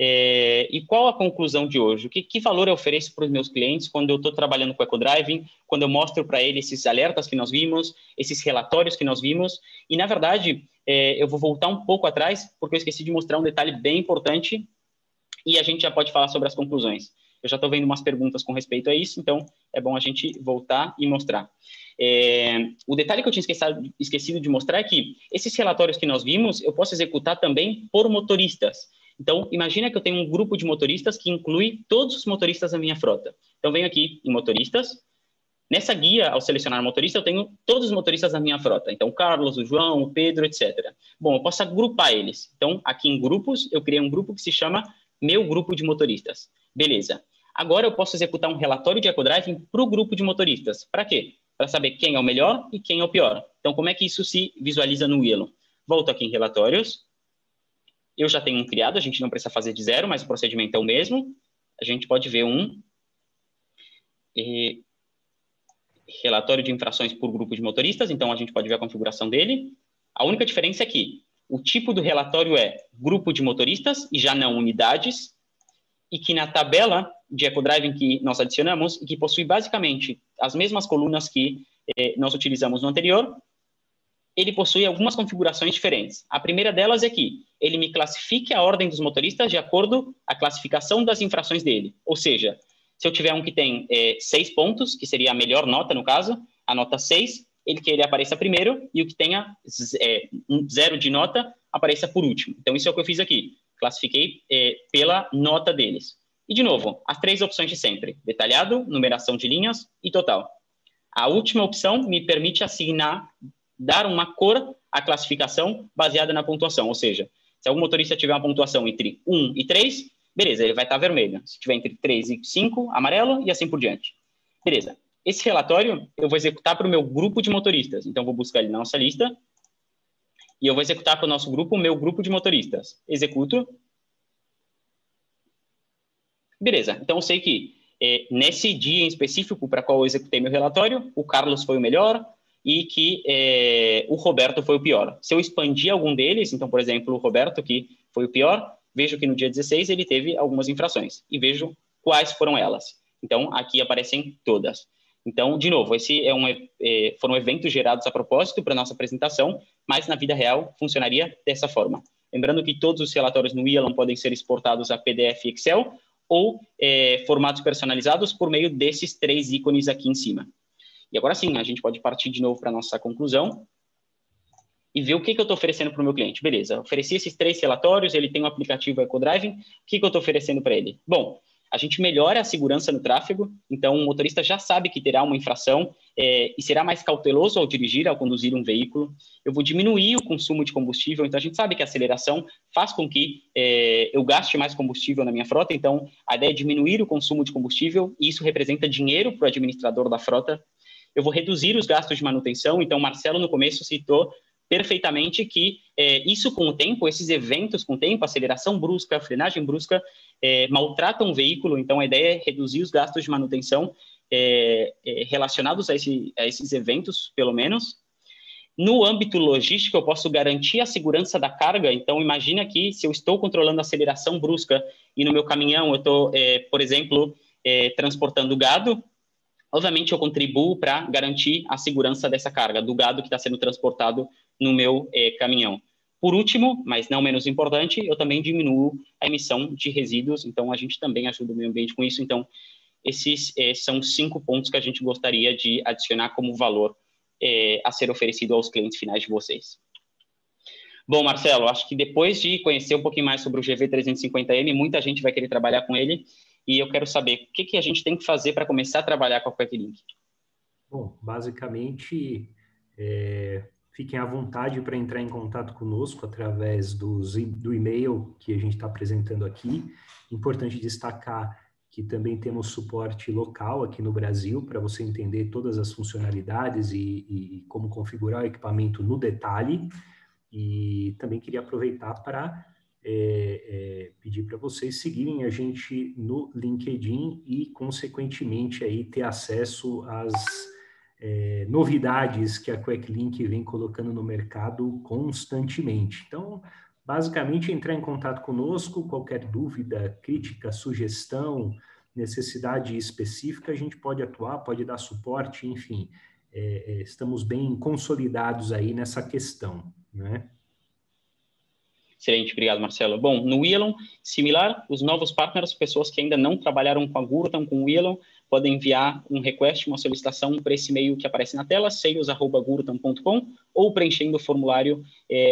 E qual a conclusão de hoje? Que valor eu ofereço para os meus clientes quando eu estou trabalhando com EcoDriving, quando eu mostro para eles esses alertas que nós vimos, esses relatórios que nós vimos? E, na verdade, eu vou voltar um pouco atrás, porque eu esqueci de mostrar um detalhe bem importante e a gente já pode falar sobre as conclusões. Eu já estou vendo umas perguntas com respeito a isso, então é bom a gente voltar e mostrar. O detalhe que eu tinha esquecido de mostrar é que esses relatórios que nós vimos, eu posso executar também por motoristas. Então, imagina que eu tenho um grupo de motoristas que inclui todos os motoristas da minha frota. Então, venho aqui em motoristas. Nessa guia, ao selecionar motorista, eu tenho todos os motoristas da minha frota. Então, o Carlos, o João, o Pedro, etc. Bom, eu posso agrupar eles. Então, aqui em grupos, eu criei um grupo que se chama Meu Grupo de Motoristas. Beleza. Agora eu posso executar um relatório de EcoDriving para o grupo de motoristas. Para quê? Para saber quem é o melhor e quem é o pior. Então, como é que isso se visualiza no Yellow? Volto aqui em relatórios. Eu já tenho um criado, a gente não precisa fazer de zero, mas o procedimento é o mesmo. A gente pode ver um relatório de infrações por grupo de motoristas, então a gente pode ver a configuração dele. A única diferença é que o tipo do relatório é grupo de motoristas e já não unidades, e que na tabela de EcoDriving que nós adicionamos, e que possui basicamente as mesmas colunas que nós utilizamos no anterior, ele possui algumas configurações diferentes. A primeira delas é que ele me classifique a ordem dos motoristas de acordo com a classificação das infrações dele. Ou seja, se eu tiver um que tem 6 pontos, que seria a melhor nota no caso, a nota 6, ele que ele apareça primeiro, e o que tenha 0 de nota apareça por último. Então, isso é o que eu fiz aqui. Classifiquei pela nota deles. E, de novo, as 3 opções de sempre. Detalhado, numeração de linhas e total. A última opção me permite assignar, dar uma cor à classificação baseada na pontuação. Ou seja, se algum motorista tiver uma pontuação entre 1 e 3, beleza, ele vai estar vermelho. Se tiver entre 3 e 5, amarelo e assim por diante. Beleza. Esse relatório eu vou executar para o meu grupo de motoristas. Então, vou buscar ele na nossa lista. E eu vou executar para o nosso grupo, o meu grupo de motoristas. Executo. Beleza. Então, eu sei que nesse dia em específico para qual eu executei meu relatório, o Carlos foi o melhor e que o Roberto foi o pior. Se eu expandir algum deles, então, por exemplo, o Roberto, que foi o pior, vejo que no dia 16 ele teve algumas infrações e vejo quais foram elas. Então, aqui aparecem todas. Então, de novo, esse foram eventos gerados a propósito para a nossa apresentação, mas na vida real funcionaria dessa forma. Lembrando que todos os relatórios no Yellow podem ser exportados a PDF e Excel ou formatos personalizados por meio desses 3 ícones aqui em cima. E agora sim, a gente pode partir de novo para a nossa conclusão e ver o que eu estou oferecendo para o meu cliente. Beleza, ofereci esses 3 relatórios, ele tem um aplicativo EcoDriving, o que eu estou oferecendo para ele? Bom, a gente melhora a segurança no tráfego, então o motorista já sabe que terá uma infração e será mais cauteloso ao dirigir, ao conduzir um veículo. Eu vou diminuir o consumo de combustível, então a gente sabe que a aceleração faz com que eu gaste mais combustível na minha frota, então a ideia é diminuir o consumo de combustível e isso representa dinheiro para o administrador da frota. Eu vou reduzir os gastos de manutenção, então o Marcelo no começo citou perfeitamente que isso com o tempo, esses eventos com o tempo, aceleração brusca, frenagem brusca, maltratam o veículo, então a ideia é reduzir os gastos de manutenção relacionados a esses eventos, pelo menos. No âmbito logístico, eu posso garantir a segurança da carga. Então, imagina que se eu estou controlando a aceleração brusca e no meu caminhão eu estou, por exemplo, transportando gado, obviamente eu contribuo para garantir a segurança dessa carga, do gado que está sendo transportado no meu caminhão. Por último, mas não menos importante, eu também diminuo a emissão de resíduos, então a gente também ajuda o meio ambiente com isso. Então, esses são 5 pontos que a gente gostaria de adicionar como valor a ser oferecido aos clientes finais de vocês. Bom, Marcelo, acho que depois de conhecer um pouquinho mais sobre o GV350M, muita gente vai querer trabalhar com ele, e eu quero saber o que a gente tem que fazer para começar a trabalhar com a QuickLink. Bom, basicamente, fiquem à vontade para entrar em contato conosco através do e-mail que a gente está apresentando aqui. Importante destacar que também temos suporte local aqui no Brasil para você entender todas as funcionalidades e como configurar o equipamento no detalhe. E também queria aproveitar para pedir para vocês seguirem a gente no LinkedIn e, consequentemente, aí, ter acesso às novidades que a QuickLink vem colocando no mercado constantemente. Então, basicamente, entrar em contato conosco, qualquer dúvida, crítica, sugestão, necessidade específica, a gente pode atuar, pode dar suporte, enfim, estamos bem consolidados aí nessa questão, né? Excelente, obrigado, Marcelo. Bom, no Elon, similar, os novos partners, pessoas que ainda não trabalharam com a Gurtam, com o Elon, podem enviar um request, uma solicitação para esse e-mail que aparece na tela, sales@gurtam.com, ou preenchendo o formulário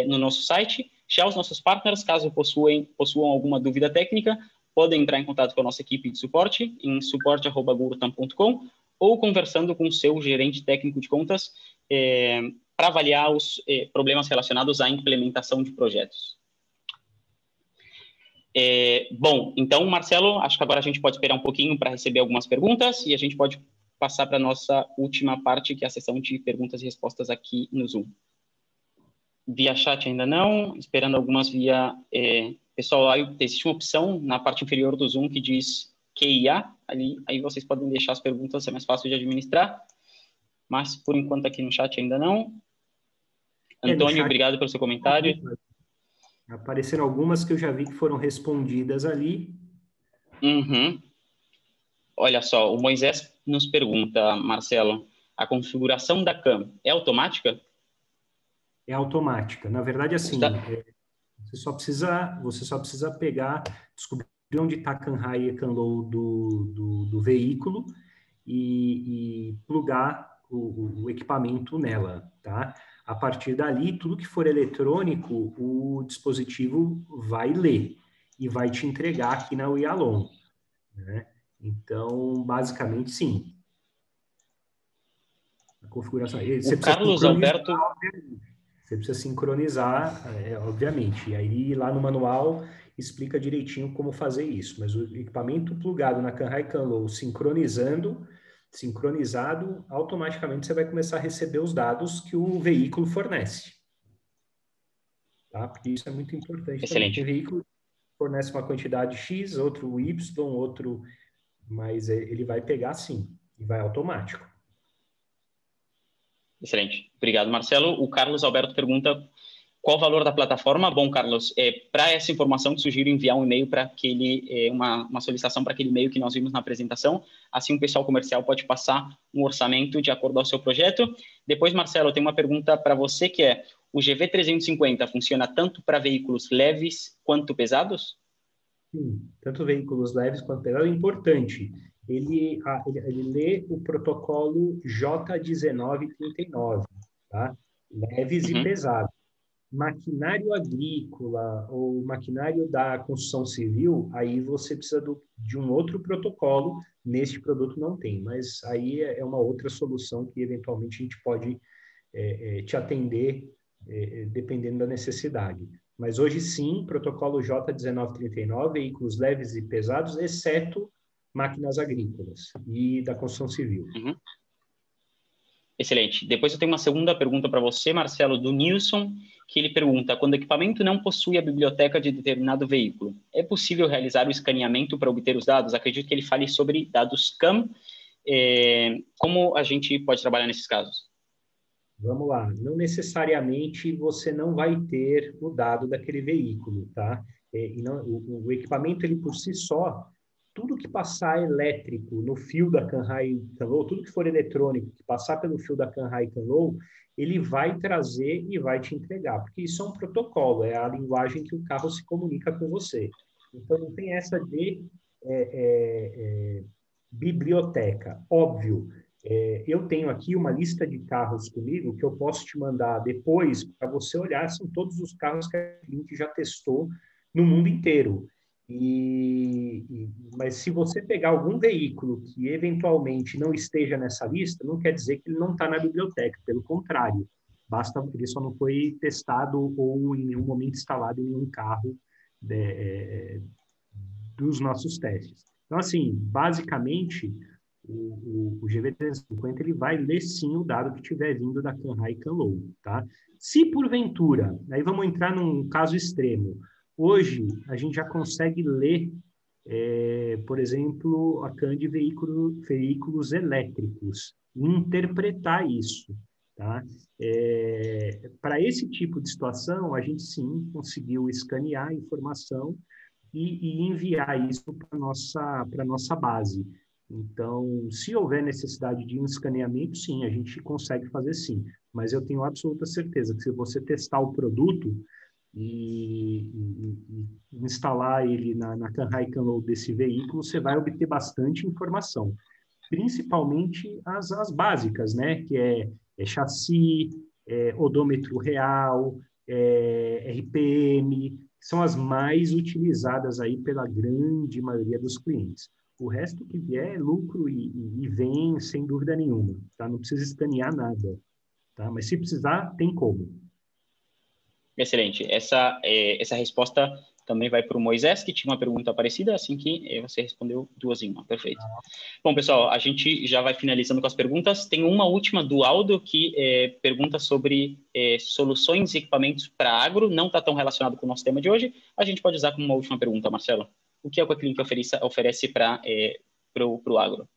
no nosso site. Já os nossos partners, caso possuam alguma dúvida técnica, podem entrar em contato com a nossa equipe de suporte em suporte@gurtam.com ou conversando com o seu gerente técnico de contas para avaliar os problemas relacionados à implementação de projetos. Bom, então, Marcelo, acho que agora a gente pode esperar um pouquinho para receber algumas perguntas e a gente pode passar para a nossa última parte, que é a sessão de perguntas e respostas aqui no Zoom. Via chat ainda não, esperando algumas via... pessoal, existe uma opção na parte inferior do Zoom que diz QIA, aí vocês podem deixar as perguntas, é mais fácil de administrar, mas por enquanto aqui no chat ainda não. Antônio, obrigado pelo seu comentário. Apareceram algumas que eu já vi que foram respondidas ali. Uhum. Olha só, o Moisés nos pergunta, Marcelo, a configuração da cam é automática? É automática. Na verdade, assim, você só precisa pegar, descobrir onde está a can high e can low do veículo e plugar o equipamento nela, tá? A partir dali, tudo que for eletrônico, o dispositivo vai ler e vai te entregar aqui na Wealon, né? Então, basicamente, sim. A configuração. O Carlos Alberto... Você precisa sincronizar, obviamente. E aí, lá no manual, explica direitinho como fazer isso. Mas o equipamento plugado na can high can low, sincronizado, automaticamente você vai começar a receber os dados que o veículo fornece. Tá? Porque isso é muito importante. Excelente. Também. Tem veículo que fornece uma quantidade X, outro Y, outro... Mas ele vai pegar sim, e vai automático. Excelente. Obrigado, Marcelo. O Carlos Alberto pergunta qual o valor da plataforma. Bom, Carlos, para essa informação, te sugiro enviar um e-mail para aquele, uma solicitação para aquele e-mail que nós vimos na apresentação. Assim, o pessoal comercial pode passar um orçamento de acordo ao seu projeto. Depois, Marcelo, eu tenho uma pergunta para você, que é: o GV350 funciona tanto para veículos leves quanto pesados? Sim, tanto veículos leves quanto pesados. É importante. Ele lê o protocolo J1939, tá? Leves e pesados. Maquinário agrícola ou maquinário da construção civil, aí você precisa de um outro protocolo. Neste produto não tem, mas aí é uma outra solução que eventualmente a gente pode te atender dependendo da necessidade. Mas hoje sim, protocolo J1939, veículos leves e pesados, exceto máquinas agrícolas e da construção civil. Uhum. Excelente. Depois eu tenho uma segunda pergunta para você, Marcelo, do Nilson, que ele pergunta: quando o equipamento não possui a biblioteca de determinado veículo, é possível realizar o escaneamento para obter os dados? Acredito que ele fale sobre dados CAM. como a gente pode trabalhar nesses casos? Vamos lá. Não necessariamente você não vai ter o dado daquele veículo, tá? E não, o equipamento, ele por si só, tudo que passar elétrico no fio da Canhai Canlow, tudo que for eletrônico, que passar pelo fio da Canhai Canlow, ele vai trazer e vai te entregar, porque isso é um protocolo, é a linguagem que o carro se comunica com você. Então, não tem essa de biblioteca. Óbvio, eu tenho aqui uma lista de carros comigo que eu posso te mandar depois para você olhar, são todos os carros que a gente já testou no mundo inteiro. Mas se você pegar algum veículo que eventualmente não esteja nessa lista, não quer dizer que ele não está na biblioteca, pelo contrário, basta ele só não foi testado ou em nenhum momento instalado em nenhum carro dos nossos testes. Então, assim, basicamente, o GV350 ele vai ler sim o dado que tiver vindo da Canhai Canlow, tá? Se porventura, aí vamos entrar num caso extremo. Hoje, a gente já consegue ler, por exemplo, a CAN de veículos elétricos e interpretar isso, tá? Para esse tipo de situação, a gente sim conseguiu escanear a informação e enviar isso para a nossa base. Então, se houver necessidade de um escaneamento, sim, a gente consegue fazer sim. Mas eu tenho absoluta certeza que se você testar o produto e instalar ele na Canhai Canlow desse veículo, você vai obter bastante informação. Principalmente as básicas, né? Que é chassi, odômetro real, RPM, são as mais utilizadas aí pela grande maioria dos clientes. O resto que vier é lucro e vem sem dúvida nenhuma, tá? Não precisa escanear nada, tá? Mas se precisar, tem como. Excelente. Essa resposta também vai para o Moisés, que tinha uma pergunta parecida, assim que você respondeu duas em uma. Perfeito. Bom, pessoal, a gente já vai finalizando com as perguntas. Tem uma última do Aldo, que pergunta sobre soluções e equipamentos para agro. Não está tão relacionado com o nosso tema de hoje. A gente pode usar como uma última pergunta, Marcelo. O que a Quacklink oferece para o agro?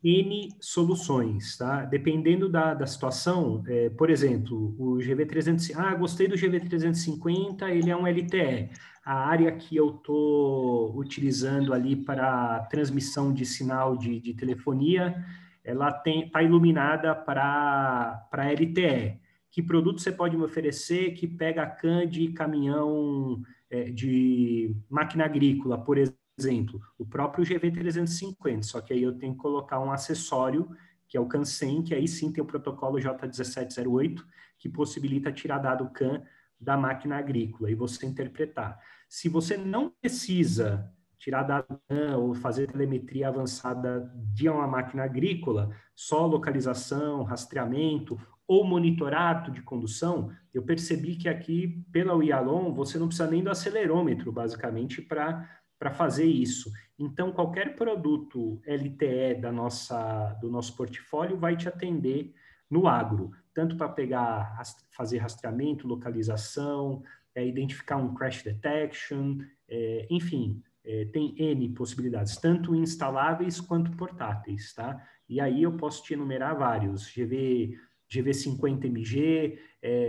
N soluções, tá? Dependendo da situação, por exemplo, o GV350, gostei do GV350, ele é um LTE. A área que eu estou utilizando ali para transmissão de sinal de telefonia, ela está iluminada para LTE. Que produto você pode me oferecer que pega a CAN de caminhão, de máquina agrícola, por exemplo, o próprio GV350, só que aí eu tenho que colocar um acessório, que é o CAN-100, que aí sim tem o protocolo J1708, que possibilita tirar dado CAN da máquina agrícola e você interpretar. Se você não precisa tirar dado CAN ou fazer telemetria avançada de uma máquina agrícola, só localização, rastreamento ou monitorar de condução, eu percebi que aqui, pela Wialon, você não precisa nem do acelerômetro, basicamente, para fazer isso. Então, qualquer produto LTE do nosso portfólio vai te atender no agro, tanto para fazer rastreamento, localização, identificar um crash detection, enfim, tem N possibilidades, tanto instaláveis quanto portáteis, tá? E aí eu posso te enumerar vários, GV50MG,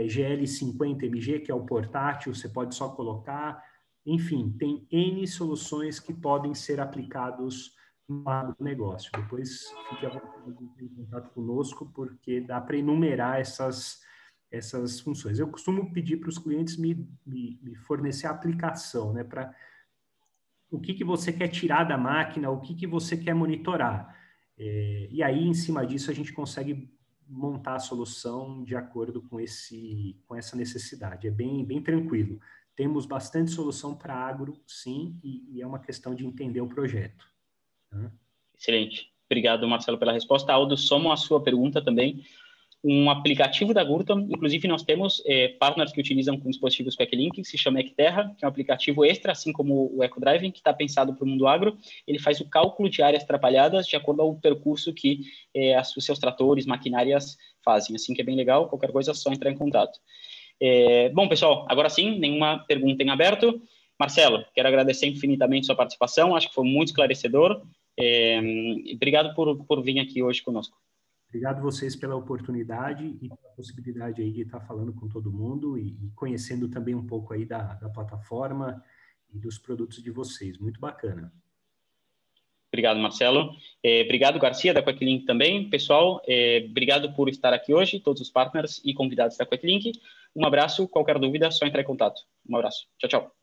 GL50MG, que é o portátil, você pode só colocar. Enfim, tem N soluções que podem ser aplicados no negócio. Depois fique à vontade de entrar em contato conosco, porque dá para enumerar essas funções. Eu costumo pedir para os clientes me fornecer a aplicação, né, para o que você quer tirar da máquina, o que você quer monitorar. E aí, em cima disso, a gente consegue montar a solução de acordo com essa necessidade. É bem tranquilo. Temos bastante solução para agro, sim, e é uma questão de entender o projeto. Tá? Excelente. Obrigado, Marcelo, pela resposta. Aldo, somo a sua pergunta também. Um aplicativo da Gurtam, inclusive nós temos partners que utilizam com dispositivos Quacklink, que se chama Ecterra, que é um aplicativo extra, assim como o EcoDriving, que está pensado para o mundo agro. Ele faz o cálculo de áreas atrapalhadas de acordo com o percurso que os seus tratores, maquinárias fazem. Assim que é bem legal, qualquer coisa é só entrar em contato. Bom, pessoal, agora sim, nenhuma pergunta em aberto. Marcelo, quero agradecer infinitamente sua participação, acho que foi muito esclarecedor. Obrigado por vir aqui hoje conosco. Obrigado vocês pela oportunidade e pela possibilidade aí de estar falando com todo mundo e conhecendo também um pouco aí da plataforma e dos produtos de vocês. Muito bacana. Obrigado, Marcelo. Obrigado, Garcia, da Quicklink também. Pessoal, obrigado por estar aqui hoje, todos os partners e convidados da Quicklink. Um abraço, qualquer dúvida, é só entrar em contato. Um abraço. Tchau, tchau.